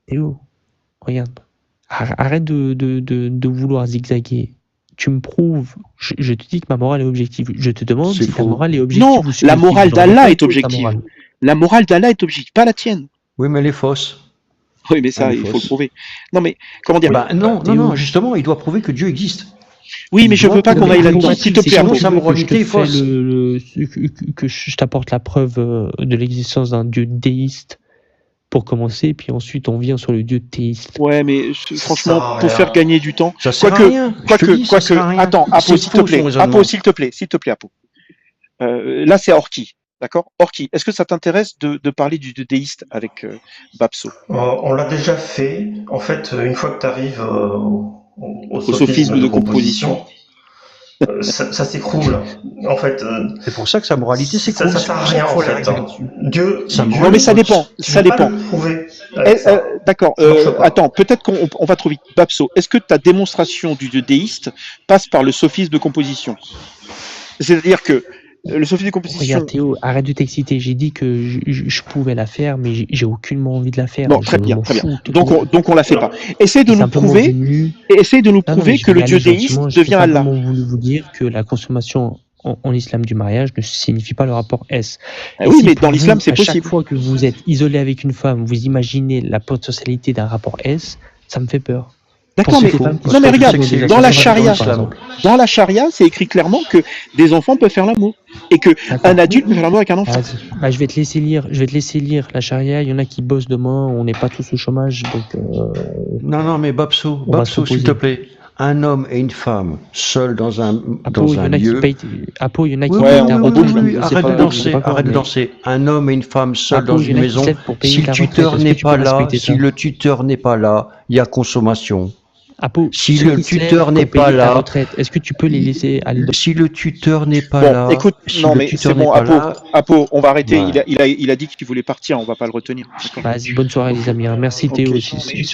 Théo, regarde. Arrête de vouloir zigzaguer. Tu me prouves, je te dis que ma morale est objective. Je te demande C'est si ta faux. morale est objective Non, ou subjective. la morale Je d'Allah demande est pas ta objective. morale. La morale d'Allah est objective, pas la tienne. Oui, mais elle est fausse. Oui, mais ça, Elle est il faut fausse. le prouver. Non, mais, comment dire? Bah, non, Théo. non, justement, il doit prouver que Dieu existe. Oui, mais je doit veux pas qu'on prouver aille que là-dedans. Dieu S'il te existe. plaît, Sinon, Arnaud. sa moralité est Que je te fais fausse. que je t'apporte la preuve de l'existence d'un Dieu déiste pour commencer, puis ensuite on vient sur le Dieu théiste. Ouais, mais sert franchement, à pour rien. faire gagner du temps. Ça sert à Quoique, rien. Je te dis, ça sert à rien. attends, Apo, C'est s'il te faux, plaît. son raisonnement. Apo, s'il te plaît, Apo. Là, c'est Orki. D'accord? Orki, est-ce que ça t'intéresse de parler du déiste avec Babso? On l'a déjà fait. En fait, une fois que tu arrives au sophisme de composition, ça s'écroule. En fait, C'est pour ça que sa moralité ça s'écroule. sert à rien en fait. Dieu. Ça Dieu- Non, mais ça dépend. tu Ça peux pas dépend. le prouver avec Eh, ça. D'accord. Ça marche pas. Attends, peut-être qu'on va trop vite. Babso, est-ce que ta démonstration du dieu déiste passe par le sophisme de composition? C'est-à-dire que le sophisme de composition. Regarde Théo, arrête de t'exciter. J'ai dit que je pouvais la faire, mais j'ai aucunement envie de la faire. Non, Je très bien, m'en très bien. fous. Donc on la fait pas. Essaye de C'est nous simplement prouver, venu- essaye de nous Non, non, mais prouver je que vais le dieu aller déiste gentiment. J'ai devient Allah. simplement voulu vous dire que la consommation en islam du mariage ne signifie pas le rapport S. Ah Et oui, si mais pour dans l'islam, vous, c'est à chaque possible. fois que vous êtes isolé avec une femme, vous imaginez la potentialité d'un rapport S, ça me fait peur. D'accord, Pour mais ces femmes qui non, sont mais regarde, dans des dans la actions charia, par exemple. dans la charia, c'est écrit clairement que des enfants peuvent faire l'amour et que D'accord. un adulte peut faire l'amour avec un enfant. Vas-y. Bah, je vais te laisser lire la charia. Il y en a qui bossent demain. On n'est pas tous au chômage, donc Non, mais Babso, On va s'il s'opposer. te plaît. Un homme et une femme seuls dans un Apo, il y en a qui lieu. payent. Apo, il y en a qui Oui, payent Ouais, ta on retraite. bouge, Je sais arrête pas, de je danser, sais pas quoi, arrête de mais- danser. Un homme et une femme seuls Apo, dans il y en une a qui se maison. lèvent pour payer Si le ta tuteur retraite. Est-ce n'est que tu peux pas là, respecter si ça le tuteur n'est pas là, il y a consommation. Apo, Si ceux le qui se lèvent tuteur pour n'est pas payer ta là- retraite, est-ce que tu peux les laisser aller Si le tuteur n'est pas Bon, là, écoute, si non le mais c'est tuteur bon, n'est pas là, Apo, on va arrêter. Ouais. Il a dit qu'il voulait partir, on va pas le retenir. D'accord. Vas-y, bonne soirée les amis. Merci Théo Ok. aussi.